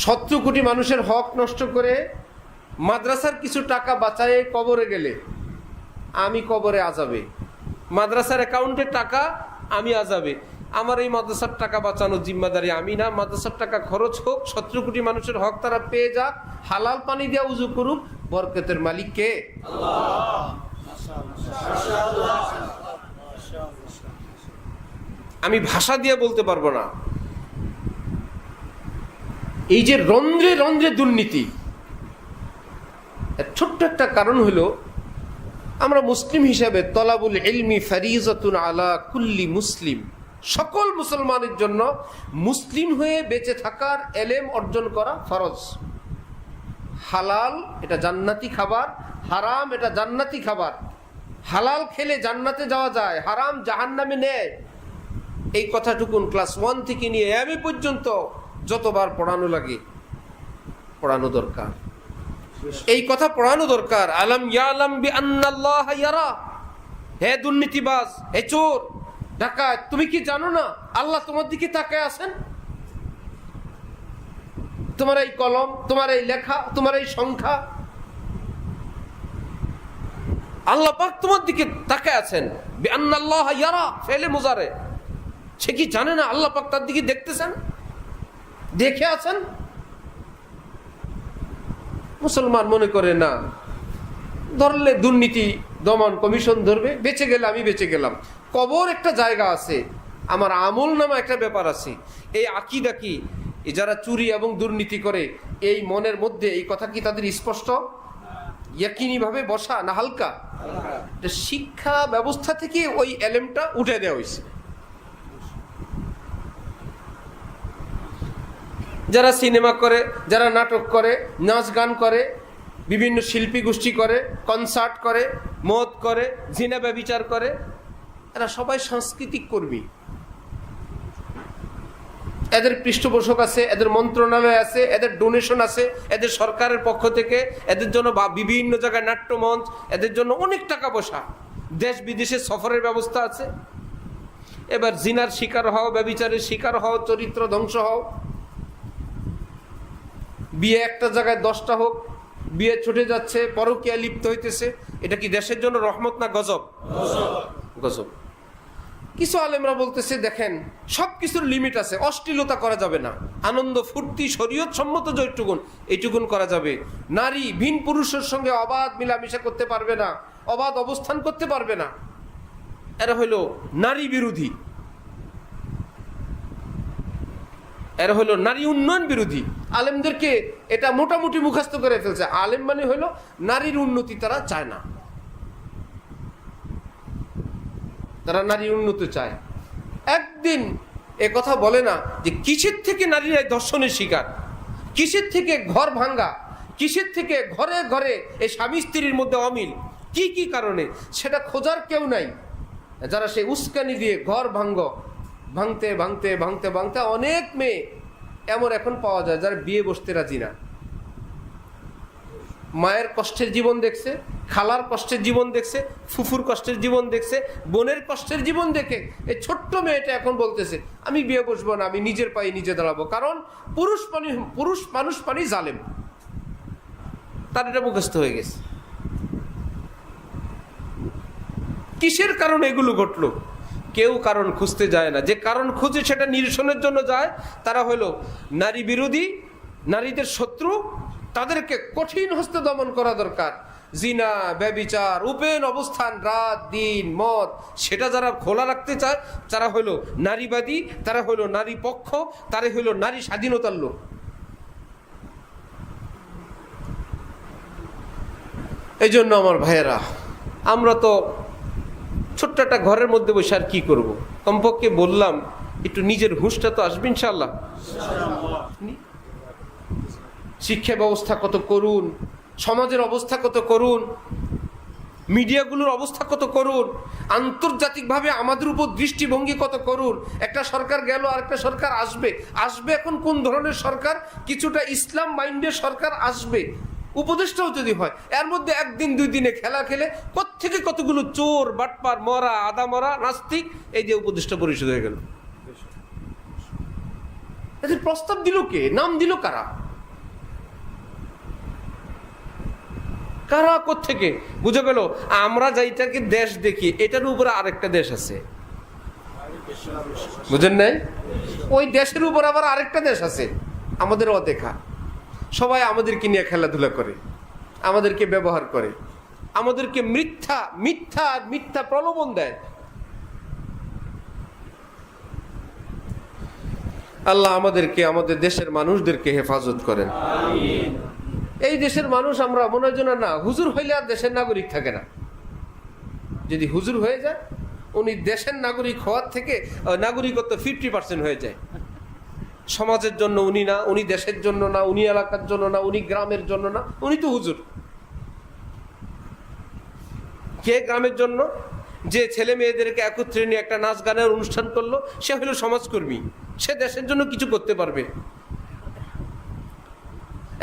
17 কোটি মানুষের হক নষ্ট করে মাদ্রাসার কিছু টাকা বাঁচায় কবরে গেলে আমি কবরে আযাবে, মাদ্রাসার অ্যাকাউন্টে টাকা আমি আযাবে। আমার এই মাদ্রাসার টাকা বাঁচানোর জিম্মাদারি আমি না। মাদ্রাসার টাকা খরচ হোক, 17 কোটি মানুষের হক তারা পেয়ে যাক, হালাল পানি দিয়ে উজু করুক, বরকতের মালিক কে? আল্লাহ। আমি ভাষা দিয়ে বলতে পারবো না। এই যে রন্ধ্রে রন্ধ্রে দুর্নীতি, ছোট্ট একটা কারণ হলো আমরা মুসলিম হিসাবে তলাবুল ইলমি ফারিজাতুন আলা কুল্লি মুসলিম, সকল মুসলমানের জন্য মুসলিম হয়ে বেঁচে থাকার এলেম অর্জন করা ফরজ। হালাল এটা জান্নাতি খাবার, হারাম এটা জান্নাতি খাবার। হালাল খেলে জান্নাতে যাওয়া যায়, হারাম জাহান্নামে নেয়। এই কথাটুকুন ক্লাস 1 থেকে নিয়ে এমএ পর্যন্ত যতবার পড়ানো লাগে পড়ানো দরকার। এই কথা পড়ানো দরকার। আলাম ইয়ালাম বিআন্নাল্লাহ ইয়ারা। হে দুর্নীতিবাজ, হে চোর, ডাকাত, তুমি কি জানো না আল্লাহ তোমার দিকে তাকায় আছেন? তোমার এই কলম, তোমার এই লেখা, তোমার এই সংখ্যা, আল্লাহ পাক তোমার দিকে তাকায় আছেন। বিআন্নাল্লাহ ইয়ারা ফেলে মুজারে। সে কি জানে না আল্লাহ পাক তার দিকে দেখতেছেন, দেখে আছেন? মুসলমান মনে করে না, ধরলে দুর্নীতি দমন কমিশন ধরবে, বেঁচে গেলে আমি বেঁচে গেলাম। কবর একটা জায়গা আছে, আমার আমল নামা একটা ব্যাপার আছে। এই আকীদা কি, যারা চুরি এবং দুর্নীতি করে এই মনের মধ্যে এই কথা কি তাদের স্পষ্ট ইয়াকিনি ভাবে বসা না হালকা? শিক্ষা ব্যবস্থা থেকে ওই এলেমটা উঠে দেওয়া হয়েছে। যারা সিনেমা করে, যারা নাটক করে, নাচ গান করে, বিভিন্ন শিল্পী গোষ্ঠী করে, কনসার্ট করে, মদ করে, জিনা ব্যভিচার করে, এরা সবাই সাংস্কৃতিক কর্মী। এদের পৃষ্ঠপোষক আছে, এদের মন্ত্রণালয় আছে, এদের ডোনেশন আছে, এদের সরকারের পক্ষ থেকে এদের জন্য বিভিন্ন জায়গায় নাট্যমঞ্চ, এদের জন্য অনেক টাকা পয়সা, দেশ বিদেশে সফরের ব্যবস্থা আছে। এবার জিনার শিকার হও, ব্যভিচারের শিকার হও, চরিত্র ধ্বংস হও। বিয়ে একটা জায়গায় 10টা হোক, বিয়ে ছুটে যাচ্ছে, পরকীয়া লিপ্ত হইতেছে। এটা কি দেশের জন্য রহমত না গজব? গজব। কিছু আলেমরা বলতেছে দেখেন সবকিছুর লিমিট আছে, অশ্লীলতা করা যাবে না, আনন্দ ফুর্তি শরীয়ত সম্মত যেটুকুন এইটুকুন করা যাবে। নারী ভিন পুরুষের সঙ্গে অবাধ মিলামিশা করতে পারবে না, অবাধ অবস্থান করতে পারবে না। এরা হলো নারী বিরোধী, এরা হলো নারী উন্নয়ন বিরোধী। আলেমদেরকে এটা মোটামুটি মুখস্থ করে ফেলছে। আলেম মানে হলো নারীর উন্নতি তারা চায় না, তারা নারীর উন্নতি চায়। একদিন এ কথা বলে না যে কিসের থেকে নারীরা ধর্ষণের শিকার, কিসের থেকে ঘর ভাঙ্গা, কিসের থেকে ঘরে ঘরে এই স্বামী স্ত্রীর মধ্যে অমিল, কি কি কারণে, সেটা খোঁজার কেউ নাই। যারা সেই উস্কানি দিয়ে ঘর ভাঙতে ভাঙতে ভাঙতে ভাঙতে অনেক মেয়ে এমন এখন পাওয়া যায় যারা বিয়ে বসতে রাজি না। মায়ের কষ্টের জীবন দেখছে, খালার কষ্টের জীবন দেখছে, ফুফুর কষ্টের জীবন দেখছে, বোনের কষ্টের জীবন দেখে এই ছোট্ট মেয়েটা এখন বলতেছে আমি বিয়ে বসবো না, আমি নিজের পায়ে নিজে দাঁড়াবো। কারণ পুরুষ মানুষ পানি জালেম, তার এটা মুখস্থ হয়ে গেছে। কিসের কারণে এগুলো ঘটলো? কেউ কারণ খুঁজতে যায় না। যে কারণ খুঁজে সেটা নিরসনের জন্য যায়, তারা হলো নারী বিরোধী, নারীদের শত্রু। তাদেরকে কঠিন হস্তে দমন করা দরকার। জিনা, ব্যভিচার, ওপেন অবস্থান, রাত দিন মদ, সেটা যারা খোলা রাখতে চায় তারা হলো নারীবাদী, তারা হলো নারী পক্ষ, তারা হলো নারী স্বাধীনতার লোক। এই জন্য আমার ভাইয়েরা, আমরা তো ছোট্ট একটা ঘরের মধ্যে বসে আর কি করবো? কমপক্ষে বললাম একটু নিজের হুঁশটা তো আসবে ইনশাল্লাহ। শিক্ষা ব্যবস্থা কত করুন, সমাজের অবস্থা কত করুন। মিডিয়াগুলোর অবস্থা কত করুন, আন্তর্জাতিকভাবে আমাদের উপর দৃষ্টিভঙ্গি কত করুন। একটা সরকার গেল, আরেকটা সরকার আসবে। এখন কোন ধরনের সরকার? কিছুটা ইসলাম মাইন্ডের সরকার আসবে, উপদেষ্টাও যদি হয়। এর মধ্যে একদিন দুই দিনে খেলা খেলে কোত্থেকে কতগুলো চোর, বাটপার, মরা, আদা মরা, নাস্তিক, এই যে উপদেষ্টা পরিষদ হয়ে গেল। এদের প্রস্তাব দিল কে? নাম দিল কারা? কারা কোত্থেকে? বুঝে গেল আমরা যেটাকে দেশ দেখি, এটার উপরে আরেকটা দেশ আছে, বুঝেন নাই? ওই দেশের উপর আবার আরেকটা দেশ আছে, আমাদের অদেখা। সবাই আমাদেরকে নিয়ে খেলাধুলা করে, আমাদেরকে ব্যবহার করে, আমাদেরকে মিথ্যা মিথ্যা মিথ্যা প্রলোভন দেয়। আল্লাহ আমাদেরকে, আমাদের দেশের মানুষদেরকে হেফাজত করেন। এই দেশের মানুষ আমরা মনে হয় না, হুজুর হইলে আর দেশের নাগরিক থাকে না। যদি হুজুর হয়ে যায়, উনি দেশের নাগরিক হওয়ার থেকে নাগরিকত্ব 50% হয়ে যায়। সমাজের জন্য উনি না, উনি দেশের জন্য না, উনি এলাকার জন্য না, উনি গ্রামের জন্য না, উনি তো হুজুর। কে গ্রামের জন্য? যে ছেলে মেয়েদেরকে একত্রে নিয়ে একটা নাচ গানের অনুষ্ঠান করলো, সে হলো সমাজকর্মী, সে দেশের জন্য কিছু করতে পারবে।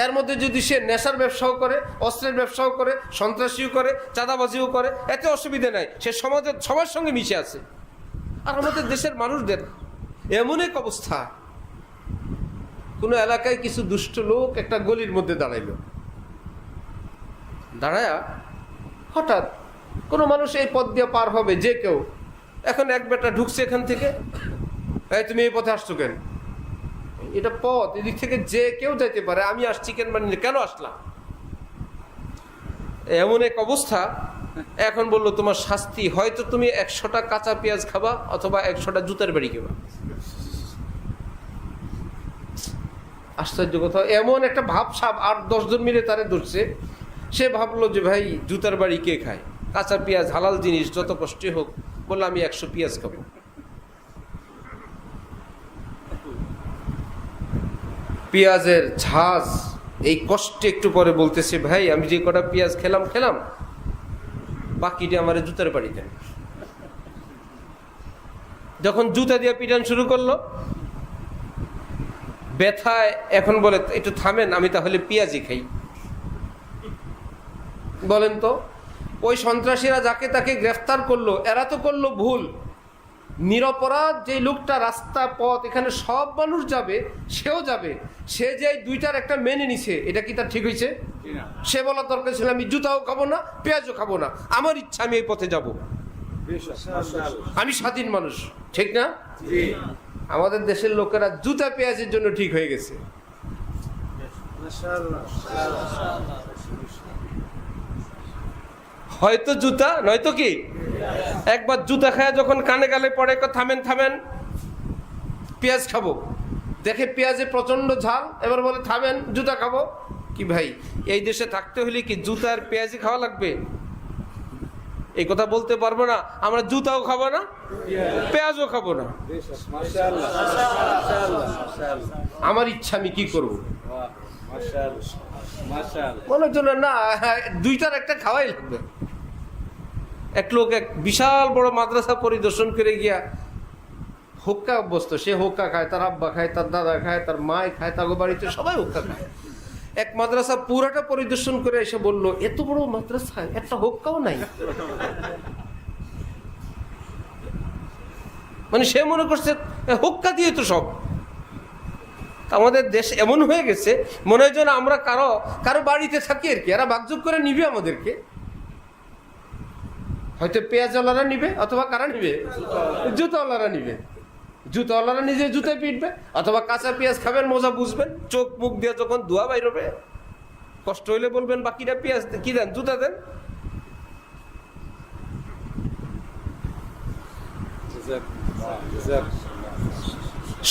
এর মধ্যে যদি সে নেশার ব্যবসাও করে, অস্ত্রের ব্যবসাও করে, সন্ত্রাসীও করে, চাঁদাবাজিও করে, এতে অসুবিধা নাই, সে সমাজের সবার সঙ্গে মিশে আছে। আর আমাদের দেশের মানুষদের এমন এক অবস্থা, কোনো এলাকায় কিছু দুষ্ট লোক একটা গলির মধ্যে দাঁড়াইলো, দাঁড়ায়া হঠাৎ কোনো মানুষ এই পথ দিয়ে পার হবে, যে কেউ, এখন এক বেটা ঢুকছে এখান থেকে, তুমি এই পথে আসছো কেন? এটা পথ, এদিক থেকে যে কেউ যাইতে পারে, আমি আসছি কেন, মানে কেন আসলাম? এমন এক অবস্থা। এখন বললো তোমার শাস্তি, হয়তো তুমি 100টা কাঁচা পেঁয়াজ খাবা, অথবা 100টা জুতার বাড়ি খাবা। আশ্চর্য কথা, এমন একটা ভাব সাপ 8-10 জন মিলে তারে ধরছে। সে ভাবলো যে ভাই জুতার বাড়ি কে খায়, কাঁচা পেঁয়াজ হালাল জিনিস, যত কষ্টই হোক। বললো আমি 100 পেঁয়াজ খাবো। পেঁয়াজের ঝাঁজ এই কষ্টে একটু পরে বলতেছে, ভাই আমি যে কটা পেঁয়াজ খেলাম, বাকিটা আমার জুতার বাড়ি দেন। যখন জুতা দিয়ে পিটান শুরু করলো, ব্যথায় এখন বলে একটু থামেন, আমি তাহলে পেঁয়াজই খাই। বলেন তো, ওই সন্ত্রাসীরা যাকে তাকে গ্রেফতার করলো, এরা তো করলো ভুল। নিরপরাধ যে লোকটা, রাস্তা পথ, এখানে সব মানুষ যাবে, সেও যাবে, সে যে 2টার একটা মেনে নিছে, এটা কি তার ঠিক হয়েছে? সে বলার দরকার ছিল আমি জুতাও খাবো না, পেঁয়াজও খাবো না, আমার ইচ্ছা আমি এই পথে যাব, আমি স্বাধীন মানুষ, ঠিক না? আমাদের দেশের লোকেরা জুতা পেঁয়াজের জন্য ঠিক হয়ে গেছে। হয়তো জুতা, নয়তো কি। একবার জুতা খায় যখন কানে গালে পড়ে, থামেন পেঁয়াজ খাবো, দেখে পেঁয়াজে প্রচন্ড ঝাল, এবার বলে থামেন জুতা খাবো। কি ভাই, এই দেশে থাকতে হলে কি জুতার পেঁয়াজি খাওয়া লাগবে? এই কথা বলতে পারবো না, আমরা জুতাও খাবো না, পেঁয়াজও খাবো না, আমার ইচ্ছা আমি কি করবো? মনে জন্য না, 2টার একটা খাওয়াই লাগবে। এক লোক এক বিশাল বড় মাদ্রাসা পরিদর্শন করে গিয়া হুক্কা অভ্যস্ত, সে হুক্কা খায়, তার আব্বা খায়, তার দাদা খায়, তার মায় খায়, তার বাড়িতে সবাই হুক্কা খায়। এক মাদ্রাসা পুরাটা পরিদর্শন করে এসে বলল, এত বড় মাদ্রাসায় একটা হুক্কাও নাই। মানে সে মনে করছে হুক্কা দিয়ে তো সব। আমাদের দেশ এমন হয়ে গেছে, মনে হয় যেন আমরা কারো বাড়িতে থাকি আর কি, এরা ভাগযোগ করে নিবে আমাদেরকে। হয়তো পেঁয়াজওয়ালারা নিবে, অথবা কারা নিবে? জুতাওয়ালারা নিবে। জুতাওয়ালারা নিজে জুতায় পিটবে, অথবা কাঁচা পেঁয়াজ খাবেন, মজা বুঝবেন, চোখ মুখ দিয়ে যখন ধোয়া বাইর হবে, কষ্ট হইলে বলবেন বাকিটা পেঁয়াজ কি দেন, জুতা দেন।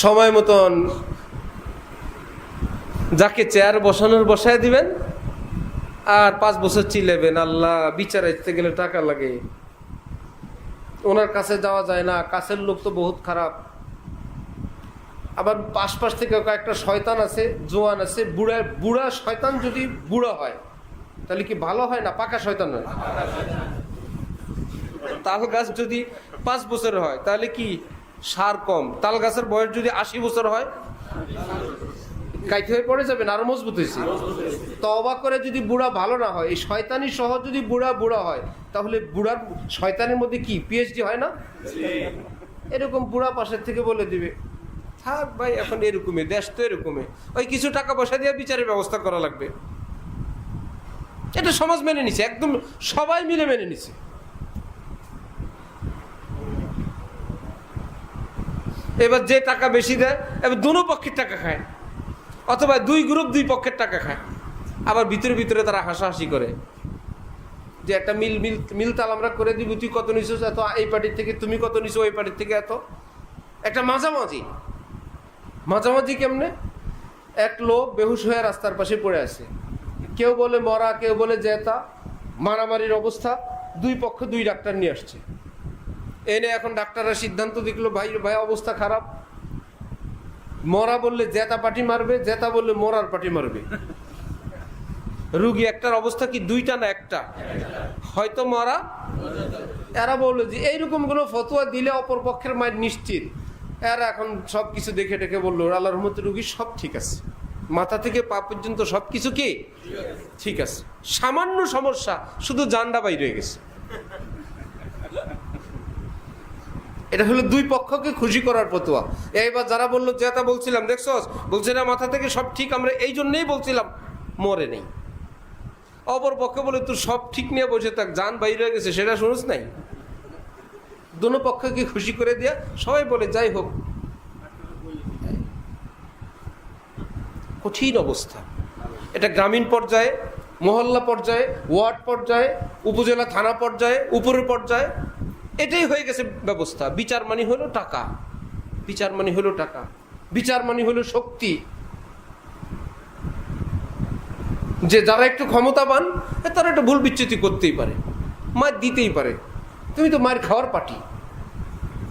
সময় মতন যাকে চেয়ার বসানোর বসায় দিবেন, আর 5 বছর চিলেবেন, আল্লাহ বিচারাইতে গেলে টাকা লাগে, ওনার কাছে যাওয়া যায় না, কাছের লোক তো বহুত খারাপ। আবার আশপাশ থেকে কয়েকটা শয়তান আছে, জোয়ান আছে, বুড়া শয়তান যদি বুড়া হয় তাহলে কি ভালো হয় না পাকা শয়তান হয়? তাল গাছ যদি 5 বছরের হয় তাহলে কি সার কম? তাল গাছের বয়স যদি 80 বছর হয়, কাইতে হয়ে পড়ে যাবেন, আরো মজবুত হয়েছে। তওবা করে যদি বুড়া ভালো না হয়, এই শয়তানি সহ যদি বুড়া হয়, তাহলে বুড়ার শয়তানের মধ্যে কি পিএইচডি হয় না? এরকম বুড়া পাশের থেকে বলে দিবে, থাক ভাই এখন এরকমই, দেশ তো এরকমই, ওই কিছু টাকা পয়সা দিয়ে বিচারের ব্যবস্থা করা লাগবে। এটা সমাজ মেনে নিছে, একদম সবাই মিলে মেনে নিছে। এবার যে টাকা বেশি দেয়, এবার দুনো পক্ষের টাকা খায়, অথবা 2 গ্রুপ 2 পক্ষের টাকা খায়। আবার ভিতরে ভিতরে তারা হাসাহাসি করে যে একটা মিলতাল আমরা করে দিব, তুই কত নিছিস এত এই পার্টির থেকে, তুমি কত নিছো ওই পার্টির থেকে এত। একটা মাঝামাঝি কেমনে? এক লোক বেহুশ হয়ে রাস্তার পাশে পড়ে আছে, কেউ বলে মরা, কেউ বলে জেতা, মারামারির অবস্থা। 2 পক্ষ 2 ডাক্তার নিয়ে আসছে, এনে এখন ডাক্তাররা সিদ্ধান্ত দেখলো ভাই অবস্থা খারাপ। মরা বললে জেতা পার্টি মারবে, জেতা বললে মরার পার্টি মারবে। রুগী একটার অবস্থা কি 2টা না 1টা? হয়তো মরা। এরা বললো যে এইরকম কোনো ফতোয়া দিলে অপর পক্ষের মায়ের নিশ্চিত। এরা এখন সবকিছু দেখে টেকে বললো আল্লাহর রহমতে রুগী সব ঠিক আছে, মাথা থেকে পা পর্যন্ত সবকিছু কি ঠিক আছে, সামান্য সমস্যা শুধু জানডা বাইরে হয়ে গেছে। এটা হলো 2 পক্ষকে খুশি করার ফতোয়া। এইবার যারা বললো যেটা বলছিলাম দেখছস, বলছে না মাথা থেকে সব ঠিক, আমরা এই জন্যই বলছিলাম, মরে নেই। অপর পক্ষে বলে তুই সব ঠিক নিয়ে বসে থাক, জান বাইরে হয়ে গেছে, সেটা শুনিস নাই। দুনো পক্ষকে খুশি করে দেয়া, সবাই বলে যাই হোক। কঠিন অবস্থা এটা, গ্রামীণ পর্যায়ে, মহল্লা পর্যায়ে, ওয়ার্ড পর্যায়ে, উপজেলা থানা পর্যায়ে, উপরের পর্যায়ে এটাই হয়ে গেছে ব্যবস্থা। বিচার মানে হলো টাকা, বিচার মানে হলো টাকা, বিচার মানে হলো শক্তি। যে যারা একটু ক্ষমতাবান তারা একটা ভুল বিচ্যুতি করতেই পারে, মার দিতেই পারে। তুমি তো মার খাওয়ার পার্টি,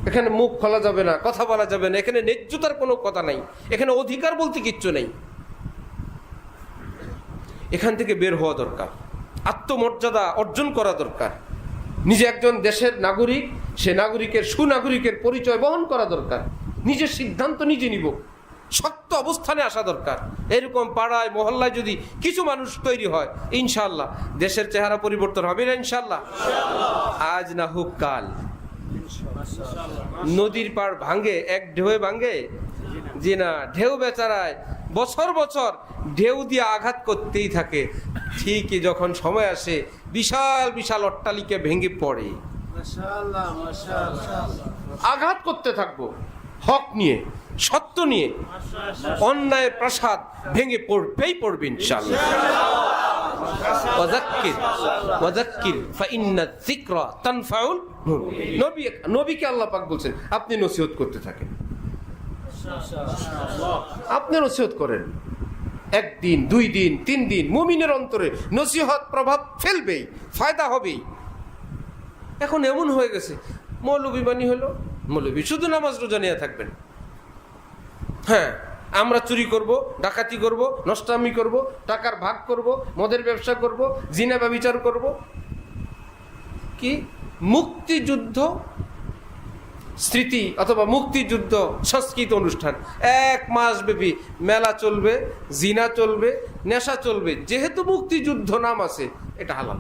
এখানে মুখ খোলা যাবে না, কথা বলা যাবে না, এখানে ন্যায্যতার কোনো কথা নাই, এখানে অধিকার বলতে কিচ্ছু নেই। এখান থেকে বের হওয়া দরকার, আত্মমর্যাদা অর্জন করা দরকার। নিজে একজন দেশের নাগরিক, সে নাগরিকের সুনাগরিকের পরিচয় বহন করা দরকার। নিজের সিদ্ধান্ত নিজে নিব, শক্ত অবস্থানে আসা দরকার। এরকম পাড়ায় মহল্লায় যদি কিছু মানুষ তৈরি হয়, ইনশাআল্লাহ দেশের চেহারা পরিবর্তন হবে না ইনশাআল্লাহ। আজ না হোক কাল। নদীর পাড় ভাঙে এক ঢেউয়ে ভাঙে, জি না, ঢেউ বেচারায় বছর বছর ঢেউ দিয়ে আঘাত করতেই থাকে। ঠিকই যখন সময় আসে বিশাল বিশাল অট্টালিকা ভেঙে পড়ে, আঘাত করতে থাকবো হক নিয়ে, সত্য নিয়ে। অন্যায় প্রাসাদ ভেঙে পড়বে ইনশাআল্লাহ। নবীকে আল্লাহ পাক বলছেন আপনি নসিহত করতে থাকেন, আপনি নসিহত করেন। 1 দিন 2 দিন 3 দিন মুমিনের অন্তরে নসিহত প্রভাব ফেলবেই, ফায়দা হবেই। এখন এমন হয়ে গেছে, মৌলবী বাণী হলো মৌলবী, শুধু নামাজ রোজা নিয়ে থাকবেন। হ্যাঁ, আমরা চুরি করব, ডাকাতি করব, নষ্টামি করব, টাকার ভাগ করব, মদের ব্যবসা করব, জিনা ব্যভিচার করব। কি মুক্তিযুদ্ধ স্মৃতি অথবা মুক্তিযুদ্ধ সংস্কৃত অনুষ্ঠান 1 মাস ব্যাপী মেলা চলবে, জিনা চলবে, নেশা চলবে। যেহেতু মুক্তিযুদ্ধ নাম আছে, এটা হালাল।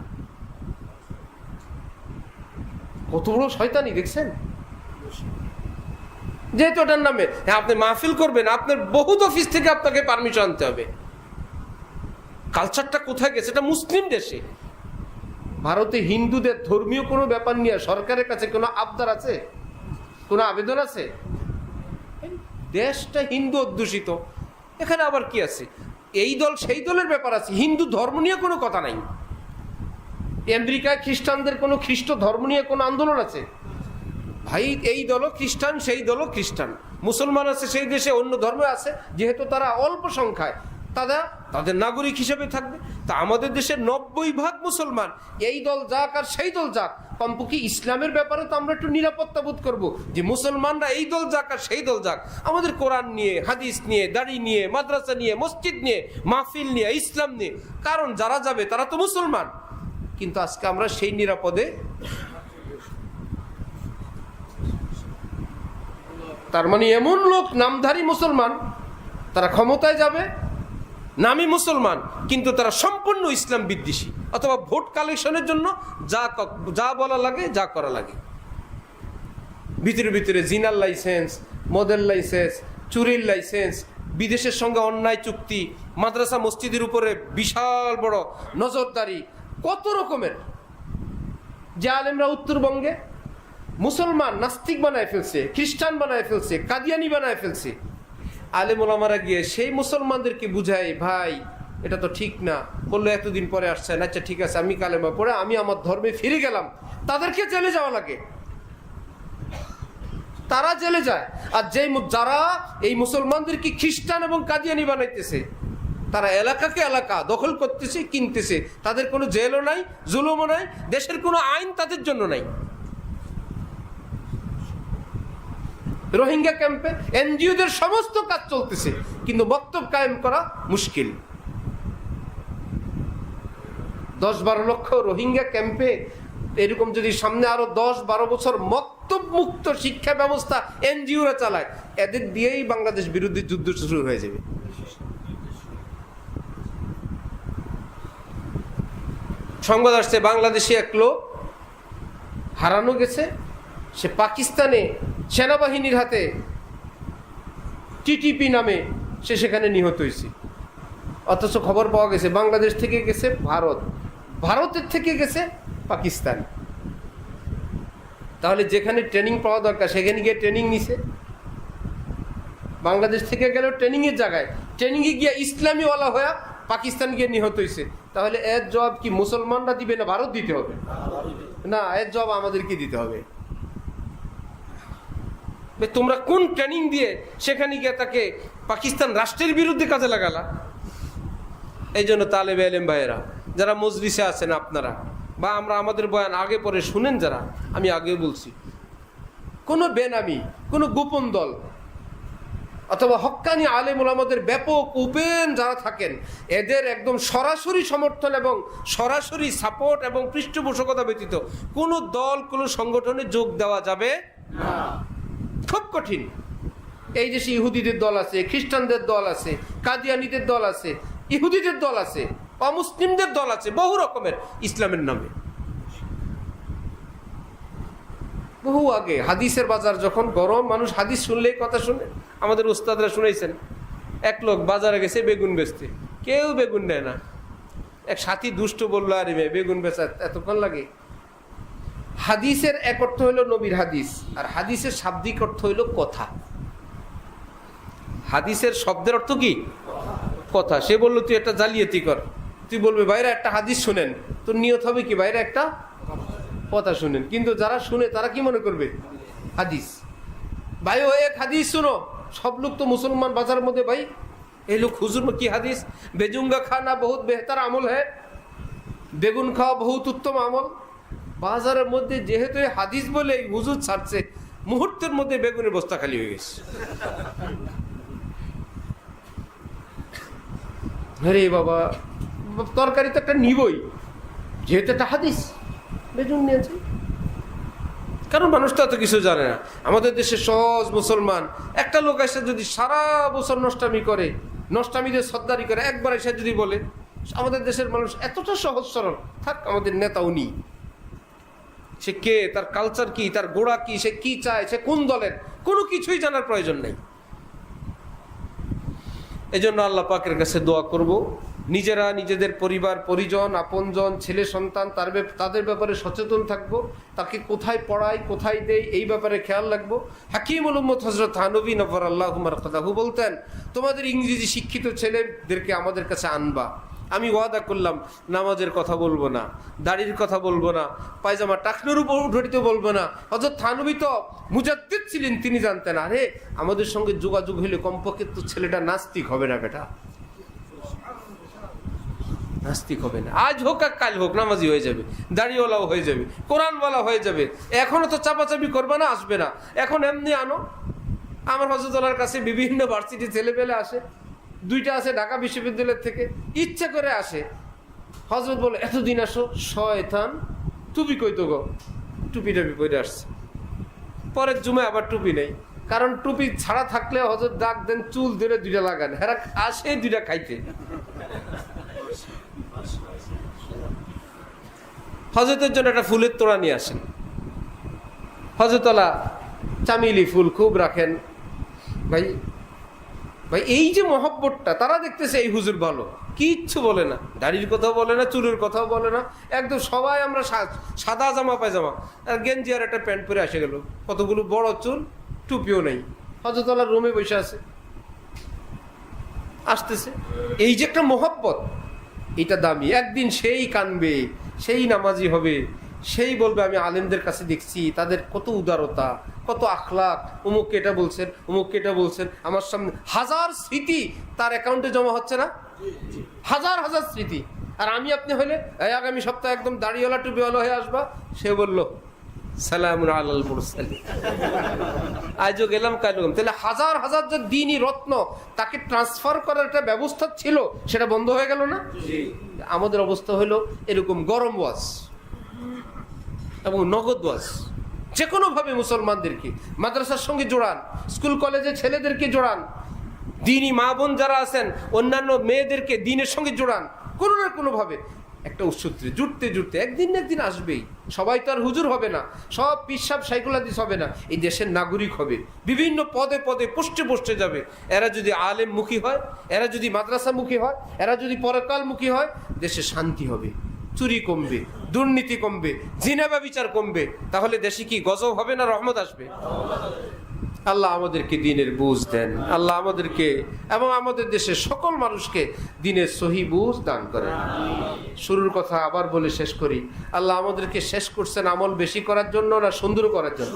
কত বড় শয়তানি দেখছেন? যেহেতু ওটার নামে আপনি মাহফিল করবেন, আপনার বহুত অফিস থেকে আপনাকে পারমিশন আনতে হবে। কালচারটা কোথায় গেছে? এটা মুসলিম দেশে। ভারতে হিন্দুদের ধর্মীয় কোনো ব্যাপার নিয়ে সরকারের কাছে কোনো আবদার আছে, কোনো আবেদন আছে? দেশটা হিন্দু অধ্যুষিত, এখানে আবার কি আছে? এই দল সেই দলের ব্যাপার আছে, হিন্দু ধর্ম নিয়ে কোনো কথা নাই। আমেরিকায় খ্রিস্টানদের কোনো খ্রিস্ট ধর্ম নিয়ে কোনো আন্দোলন আছে? ভাই এই দলও খ্রিস্টান, সেই দলও খ্রিস্টান। মুসলমান আছে সেই দেশে, অন্য ধর্ম আছে, যেহেতু তারা অল্প সংখ্যায়, তাদের নাগরিক হিসেবে থাকবে। তা আমাদের দেশের 90% মুসলমান, এই দল যাক আর সেই দল যাক, কমপক্ষে ইসলামের ব্যাপারে তো আমরা একটু নিরাপত্তা বোধ করবো যে মুসলমানরা এই দল যাক আর সেই দল যাক, আমাদের কোরআন নিয়ে, হাদিস নিয়ে, দাড়ি নিয়ে, মাদ্রাসা নিয়ে, মসজিদ নিয়ে, মাহফিল নিয়ে, ইসলাম নিয়ে। কারণ যারা যাবে তারা তো মুসলমান। কিন্তু আজকে আমরা সেই নিরাপদে তার মানে এমন লোক নামধারী মুসলমান, তারা ক্ষমতায় যাবে, নামী মুসলমান, কিন্তু তারা সম্পূর্ণ ইসলাম বিদ্বেষী, অথবা ভোট কালেকশনের জন্য যা বলা লাগে, যা করা লাগে। ভিতরে ভিতরে জিনার লাইসেন্স, মদের লাইসেন্স, চুরির লাইসেন্স, বিদেশের সঙ্গে অন্যায় চুক্তি, মাদ্রাসা মসজিদের উপরে বিশাল বড় নজরদারি, কত রকমের। যে আলেমরা উত্তরবঙ্গে মুসলমান নাস্তিক বানায় ফেলছে, খ্রিস্টান বানায় ফেলছে, কাদিয়ানি বানায় ফেলছে, আলেম ওলামারা গিয়ে সেই মুসলমানদেরকে বুঝায়, ভাই এটা তো ঠিক না। বললো এতদিন পরে আসছেন, আচ্ছা ঠিক আছে, আমি কালেমা পড়ে আমি আমার ধর্মে ফিরে গেলাম। তাদেরকে জেলে যাওয়া লাগে, তারা জেলে যায়। আর যারা এই মুসলমানদেরকে খ্রিস্টান এবং কাদিয়ানি বানাইতেছে, তারা এলাকাকে এলাকা দখল করতেছে, কিনতেছে, তাদের কোনো জেলও নাই, জুলুমও নাই, দেশের কোনো আইন তাদের জন্য নাই। রোহিঙ্গা ক্যাম্পে এনজিওদের সমস্ত কাজ চলতেছে, কিন্তু বক্তব্য কায়েম করা মুশকিল। 10-12 লক্ষ রোহিঙ্গা ক্যাম্পে এরকম যদি সামনে আরো 10-12 বছর মক্তব মুক্ত শিক্ষা ব্যবস্থা এনজিওরা চালায়, এদের দিয়েই বাংলাদেশ বিরোধী যুদ্ধ শুরু হয়ে যাবে। সংবাদ আসছে বাংলাদেশে এক লোক হারানো গেছে, সে পাকিস্তানে সেনাবাহিনীর হাতে টিটিপি নামে সে সেখানে নিহত হয়েছে। অথচ খবর পাওয়া গেছে বাংলাদেশ থেকে গেছে ভারত, ভারতের থেকে গেছে পাকিস্তান। তাহলে যেখানে ট্রেনিং পাওয়া দরকার সেখানে গিয়ে ট্রেনিং নিছে। বাংলাদেশ থেকে গেল ট্রেনিংয়ের জায়গায়, ট্রেনিংয়ে গিয়ে ইসলামীওয়ালা হয়ে পাকিস্তান গিয়ে নিহত হয়েছে। তাহলে এর জবাব কি মুসলমানরা দিবে না ভারত দিতে হবে? না, এর জবাব আমাদেরকে দিতে হবে। তোমরা কোন ট্রেনিং দিয়ে সেখানে গিয়ে তাকে পাকিস্তান রাষ্ট্রের বিরুদ্ধে কাজে লাগালা? এই জন্য তালেবে ইলম ভাইয়েরা যারা মজলিসে আছেন, আপনারা বা আমরা আমাদের বয়ান আগে পরে শুনেন যারা, আমি আগে বলছি, কোনো বেনামি, কোনো গোপন দল অথবা হক্কানি আলেম ওলামাদের ব্যাপক উপেন যারা থাকেন, এদের একদম সরাসরি সমর্থন এবং সরাসরি সাপোর্ট এবং পৃষ্ঠপোষকতা ব্যতীত কোনো দল, কোনো সংগঠনে যোগ দেওয়া যাবে না। খুব কঠিন। এই দেশে ইহুদিদের দল আছে, খ্রিস্টানদের দল আছে, কাদিয়ানিদের দল আছে, ইহুদিদের দল আছে, অমুসলিমদের দল আছে, বহু রকমের ইসলামের নামে। বহু আগে হাদিসের বাজার যখন গরম, মানুষ হাদিস শুনলেই কথা শুনে। আমাদের উস্তাদরা শুনেছেন, এক লোক বাজারে গেছে বেগুন বেচতে, কেউ বেগুন নেয় না। এক সাথী দুষ্ট বললো, আরে মেয়ে বেগুন বেচা এতক্ষণ লাগে? হাদিসের এক অর্থ হইল নবীর হাদিস, আর হাদিসের শাব্দিক অর্থ হইল কথা। হাদিসের শব্দের অর্থ কি? কথা। সে বললো তুই একটা জালিয়াতি কর, তুই বলবে বাইরে একটা হাদিস শুনেন, তোর নিয়ত হবে কি বাইরে একটা কথা শুনেন। কিন্তু যারা শুনে তারা কি মনে করবে? হাদিস। ভাই ও এক হাদিস শুনো, সব লোক তো মুসলমান বাজারের মধ্যে, ভাই এই লোক হুজুর কি হাদিস, বেজুঙ্গা খানা বহুত বেহতার আমল হ্যাঁ, বেগুন খাওয়া বহুত উত্তম আমল। বাজারের মধ্যে যেহেতু হাদিস বলে হুজুর ছাড়ছে, মুহূর্তের মধ্যে বেগুনের বস্তা খালি হয়ে গেছে। আরে বাবা, তরকারি তো একটা নিবই, যেহেতু একটা হাদিস, বেগুন নিয়েছে। কারণ মানুষ তো এত কিছু জানে না। আমাদের দেশে সহজ মুসলমান একটা লোক এসে যদি সারা বছর নষ্টামি করে, নষ্টামিদের সর্দারি করে, একবার এসে যদি বলে, আমাদের দেশের মানুষ এতটা সহজ সরল, থাক আমাদের নেতা উনি, সে কে, তার কালচার কি, তার গোড়া কি, সে কি চায়, সে কোন দলের, কোনো কিছুই জানার প্রয়োজন নেই। এজন্য আল্লাহ পাকের কাছে দোয়া করব, নিজেরা নিজেদের পরিবার পরিজন, আপনজন, ছেলে সন্তান, তাদের ব্যাপারে সচেতন থাকবো, তাকে কোথায় পড়াই, কোথায় দেই, এই ব্যাপারে খেয়াল রাখবো। হাকিমুল উম্মত হযরত থানবী নফর আল্লাহু মারকাদাহু বলতেন, তোমাদের ইংরেজি শিক্ষিত ছেলেদেরকে আমাদের কাছে আনবা, আমি ওয়াদা করলাম নামাজের কথা বলবো না, দাড়ির কথা বলবো না, পায়জামা টাকনোর উপর উঠতে বলবো না। হযরত থানবী তো মুজাদ্দিদ ছিলেন, তিনি জানতেন আরে আমাদের সঙ্গে যোগাযোগ হইলে কমপক্ষে তো ছেলেটা নাস্তিক হবে না, বেটা নাস্তিক হবে না, আজ হোক আর কাল হোক নামাজি হয়ে যাবে, দাড়িওয়ালাও হয়ে যাবে, কোরআনওয়ালা হয়ে যাবে। এখনো তো চাপাচাপি করবে না, আসবে না, এখন এমনি আনো। আমার হযরতুল্লাহর কাছে বিভিন্ন ভার্সিটি ছেলেপেলে আসে, 2টা আছে ঢাকা বিশ্ববিদ্যালয় থেকে, ইচ্ছা করে আসে। হযরত বলে এতদিন আসো, শয়তান টুপি কই তো গো, টুপি টুপি পরে আসছে। পরের জুমে আবার টুপি নেই, কারণ টুপি ছাড়া থাকলে হযরত ডাক দেন চুল ধরে দুইটা লাগান, হেরা আসে দুইটা খাইতে। হযরতের জন্য একটা ফুলের তোড়া নিয়ে আসেন। হযরতওয়ালা চামেলি ফুল খুব রাখেন। ভাই ভাই এই যে মহব্বতটা, তারা দেখতেছে এই হুজুর ভালো, কিচ্ছু বলে না, দাড়ির কথাও বলে না, চুলের কথাও বলে না, একদম সবাই আমরা সাদা জামা পায়জামা আর গেঞ্জি আর একটা প্যান্ট পরে এসে গেল, কতগুলো বড় চুল, টুপিও নেই, হযরতওয়ালার রুমে বসে আছে, আসতেছে। এই যে একটা মহব্বত, এটা দামি। একদিন সেই কানবে, সেই নামাজি হবে, সেই বলবে আমি আলেমদের কাছে দেখছি তাদের কত উদারতা, কত আখলাক, অমুককে এটা বলছেন, অমুককে এটা বলছেন, আমার সামনে হাজার স্মৃতি তার অ্যাকাউন্টে জমা হচ্ছে না, হাজার হাজার স্মৃতি। আর আমি আপনি হলে আগামী সপ্তাহে একদম দাড়িওয়ালা টুপিওয়ালা হয়ে আসবা, সে বলল সালামুন আলাল মুরসালিন, আজও গেলাম কালও গেলাম। তাহলে হাজার হাজার যে দ্বীনি রত্ন তাকে ট্রান্সফার করার একটা ব্যবস্থা ছিল, সেটা বন্ধ হয়ে গেল না। আমাদের অবস্থা হলো এরকম গরম ওয়াজ এবং নগদ ওয়াজ। যে কোনোভাবে মুসলমানদেরকে মাদ্রাসার সঙ্গে জোড়ান, স্কুল কলেজে ছেলেদেরকে জোড়ান, দ্বীনি মা বোন যারা আছেন অন্যান্য মেয়েদেরকে দ্বীনের সঙ্গে জোড়ান, কোনো না কোনোভাবে একটা উৎসূত্রে জুটতে জুটতে একদিন না একদিন আসবেই। সবাই তো আর হুজুর হবে না, সব পিসাব সাইকুল হাদিস হবে না, এই দেশের নাগরিক হবে, বিভিন্ন পদে পদে পোস্টে পোস্টে যাবে। এরা যদি আলেম মুখী হয়, এরা যদি মাদ্রাসা মুখী হয়, এরা যদি পরকাল মুখী হয়, দেশে শান্তি হবে, চুরি কমবে, দুর্নীতি কমবে, জিনা ব্যভিচার কমবে। তাহলে দেশে কি গজব হবে না রহমত আসবে? আল্লাহ আমাদেরকে দ্বীনের বুঝ দেন, আল্লাহ আমাদেরকে এবং আমাদের দেশের সকল মানুষকে দ্বীনের সহি বুঝ দান করেন। শুরুর কথা আবার বলে শেষ করি, আল্লাহ আমাদেরকে শেষ করছেন আমল বেশি করার জন্য না সুন্দর করার জন্য?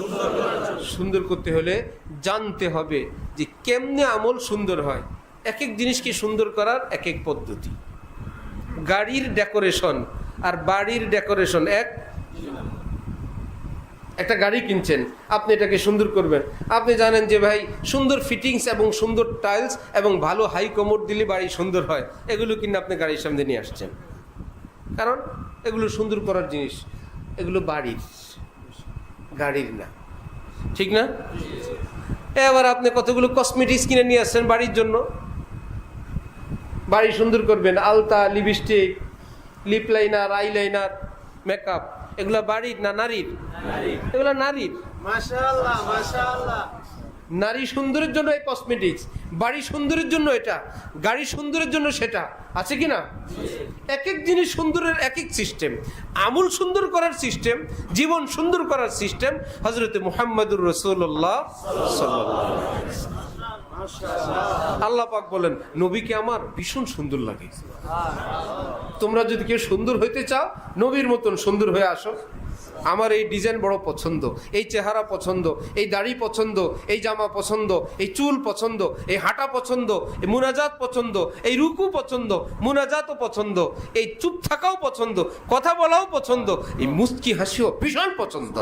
সুন্দর করতে হলে জানতে হবে যে কেমনে আমল সুন্দর হয়। এক এক জিনিসকে সুন্দর করার এক এক পদ্ধতি। গাড়ির ডেকোরেশন আর বাড়ির ডেকোরেশন এক। একটা গাড়ি কিনছেন, আপনি এটাকে সুন্দর করবেন, আপনি জানেন যে ভাই সুন্দর ফিটিংস এবং সুন্দর টাইলস এবং ভালো হাই কমোড দিলে বাড়ি সুন্দর হয়, এগুলো কিনে আপনি গাড়ির সামনে নিয়ে আসছেন, কারণ এগুলো সুন্দর করার জিনিস, এগুলো বাড়ির, গাড়ির না, ঠিক না? এবার আপনি কতগুলো কসমেটিক্স কিনে নিয়ে আসছেন বাড়ির জন্য, বাড়ি সুন্দর করবেন, আলতা, lipstick, lip liner, eyeliner, makeup, এগুলা বাড়ির না নারীর? এগুলা নারীর। মাশাআল্লাহ মাশাআল্লাহ। নারী সুন্দরের জন্য এই কসমেটিক্স, বাড়ি সুন্দরের জন্য এটা, গাড়ি সুন্দরের জন্য সেটা, আছে কি না? এক এক জিনিস সুন্দরের এক এক সিস্টেম। আমল সুন্দর করার সিস্টেম, জীবন সুন্দর করার সিস্টেম হযরত মুহাম্মদুর রাসূলুল্লাহ সাল্লাল্লাহু আলাইহি ওয়াসাল্লাম। আল্লাহ পাক বলেন নবীকে আমার ভীষণ সুন্দর লাগে। তোমরা যদি কেউ সুন্দর হইতে চাও, নবীর মতন সুন্দর হয়ে আসো। আমার এই ডিজাইন বড় পছন্দ, এই চেহারা পছন্দ, এই দাড়ি পছন্দ, এই জামা পছন্দ, এই চুল পছন্দ, এই হাঁটা পছন্দ, এই মুনাজাত পছন্দ, এই রুকু পছন্দ, মুনাজাতও পছন্দ, এই চুপ থাকাও পছন্দ, কথা বলাও পছন্দ, এই মুস্কি হাসিও ভীষণ পছন্দ।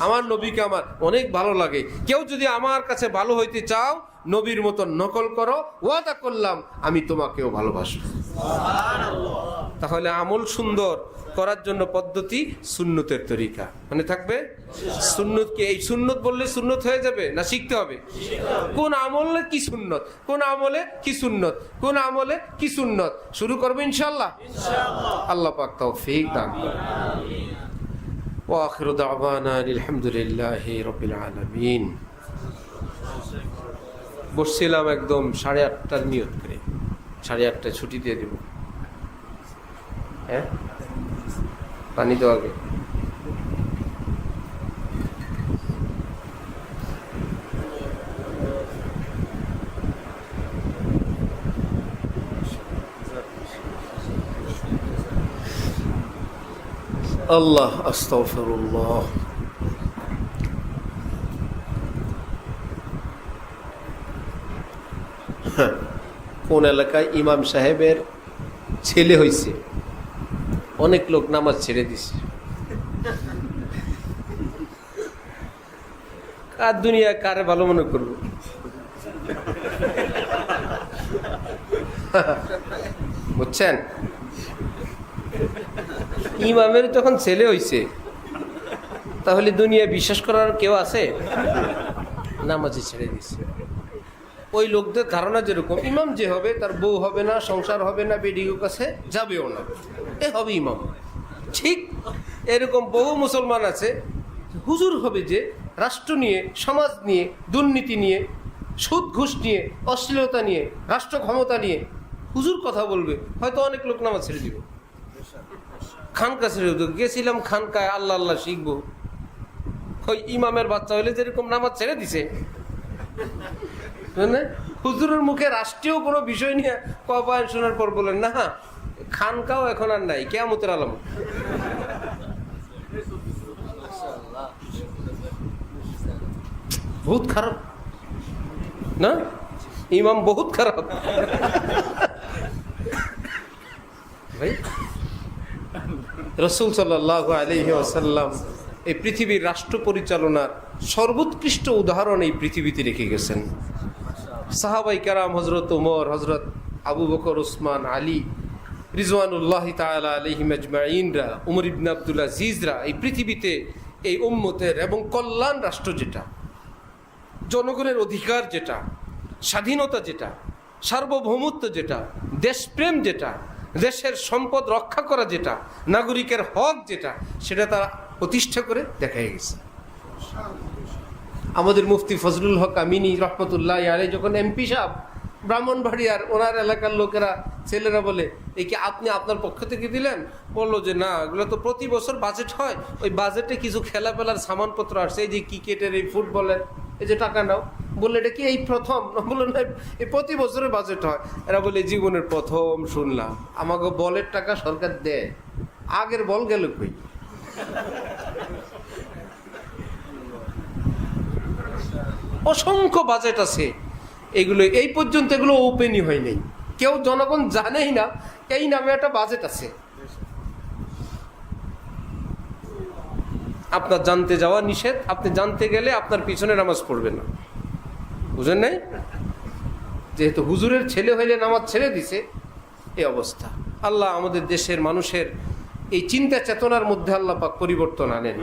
আমার নবীকে আমার অনেক ভালো লাগে। কেউ যদি আমার কাছে ভালো হইতে চাও, নবীর মতন নকল করো, ওয়াদা করলাম আমি তোমাকেও ভালোবাসবো। তাহলে আমল সুন্দর করার জন্য পদ্ধতি সুন্নতের তরিকা মানে থাকবে। সুন্নতকে এই সুন্নত বললে সুন্নত হয়ে যাবে না, শিখতে হবে কোন আমলে কি সুন্নত, কোন আমলে কি সুন্নত, কোন আমলে কি সুন্নত। শুরু করবে ইনশাআল্লাহ। আল্লাহ পাক তৌফিক দান করেন। ওয়া আখিরু দাওয়ানা আলহামদুলিল্লাহি রাব্বিল আলামিন। বসছিলাম একদম 8:30টার নিয়ত করে, 8:30টায় ছুটি দিয়ে দেব। হ্যাঁ, পানি তো আগে। আল্লাহ আস্তাগফিরুল্লাহ। কোন এলাকায় ইমাম সাহেবের ছেলে হয়েছে, অনেক লোক নামাজ ছেড়ে দিছে। কার দুনিয়া কারে ভালো মনে করবো? বুঝছেন, ইমামের যখন ছেলে হয়েছে তাহলে দুনিয়া বিশ্বাস করার কেউ আছে? নামাজই ছেড়ে দিছে। ওই লোকদের ধারণা যেরকম, ইমাম যে হবে তার বউ হবে না, সংসার হবে না, বেডিও কাছে যাবেও না, এ হবে ইমাম। ঠিক এরকম বহু মুসলমান আছে, হুজুর হবে যে রাষ্ট্র নিয়ে, সমাজ নিয়ে, দুর্নীতি নিয়ে, সুদ ঘুষ নিয়ে, অশ্লীলতা নিয়ে, রাষ্ট্র ক্ষমতা নিয়ে হুজুর কথা বলবে, হয়তো অনেক লোক নামাজ ছেড়ে দিবে। খানকা ছেড়ে দিত, গেছিলাম খানকায় আল্লাহ আল্লাহ শিখবো, ওই ইমামের বাচ্চা হইলে যেরকম নামাজ ছেড়ে দিছে, হুজুরের মুখে রাষ্ট্রীয় কোনো বিষয় নিয়ে কবায়ন শোনার পর বলেন না খানকাও এখন আর নাই, কিয়ামতের আলামত। বহুত খারাপ না, ইমাম বহুত খারাপ ভাই। রাসূল সাল্লাল্লাহু আলাইহি ওয়াসাল্লাম এই পৃথিবীর রাষ্ট্র পরিচালনার সর্বোৎকৃষ্ট উদাহরণ এই পৃথিবীতে রেখে গেছেন। সাহাবাই কেরাম, হজরত ওমর, হজরত আবু বকর, উসমান, আলী রিজওয়ানুল্লাহি তাআলা আলাইহিম আজমাইনরা, উমর ইবনে আব্দুল আজিজরা এই পৃথিবীতে এই উম্মতের এবং কল্যাণ রাষ্ট্র যেটা, জনগণের অধিকার যেটা, স্বাধীনতা যেটা, সার্বভৌমত্ব যেটা, দেশপ্রেম যেটা, দেশের সম্পদ রক্ষা করা যেটা, নাগরিকের হক যেটা, সেটা তারা প্রতিষ্ঠা করে দেখাই গেছে। আমাদের মুফতি ফজলুল হক আমিনী রহমতুল্লাহ আলাইহি যখন এমপি সাহেব ব্রাহ্মণবাড়িয়ার, ওনার এলাকার লোকেরা, ছেলেরা বলে এই কি আপনি আপনার পক্ষ থেকে দিলেন? বললো যে না, এগুলো তো প্রতি বছর বাজেট হয়, ওই বাজেটে কিছু খেলাপেলার সামানপত্র আসছে, এই যে ক্রিকেটের, এই ফুটবলের, এই যে টাকা নাও। বললে এটা কি এই প্রথম? বললো না, এই প্রতি বছরের বাজেট হয়। এরা বলে জীবনের প্রথম শুনলাম আমাকে বলের টাকা সরকার দেয়, আগের বল গেল কই? অসংখ্য বাজেট আছে, এগুলো এই পর্যন্ত এগুলো ওপেনই হয় নাই, কেউ জনগণ জানেই না এই নামে একটা বাজেট আছে। আপনার জানতে যাওয়া নিষেধ, আপনি জানতে গেলে আপনার পিছনে নামাজ পড়বে না, বুঝেন নাই? যেহেতু হুজুরের ছেলে হইলে নামাজ ছেড়ে দিছে, এই অবস্থা। আল্লাহ আমাদের দেশের মানুষের এই চিন্তা চেতনার মধ্যে আল্লাহ পাক পরিবর্তন আনেন।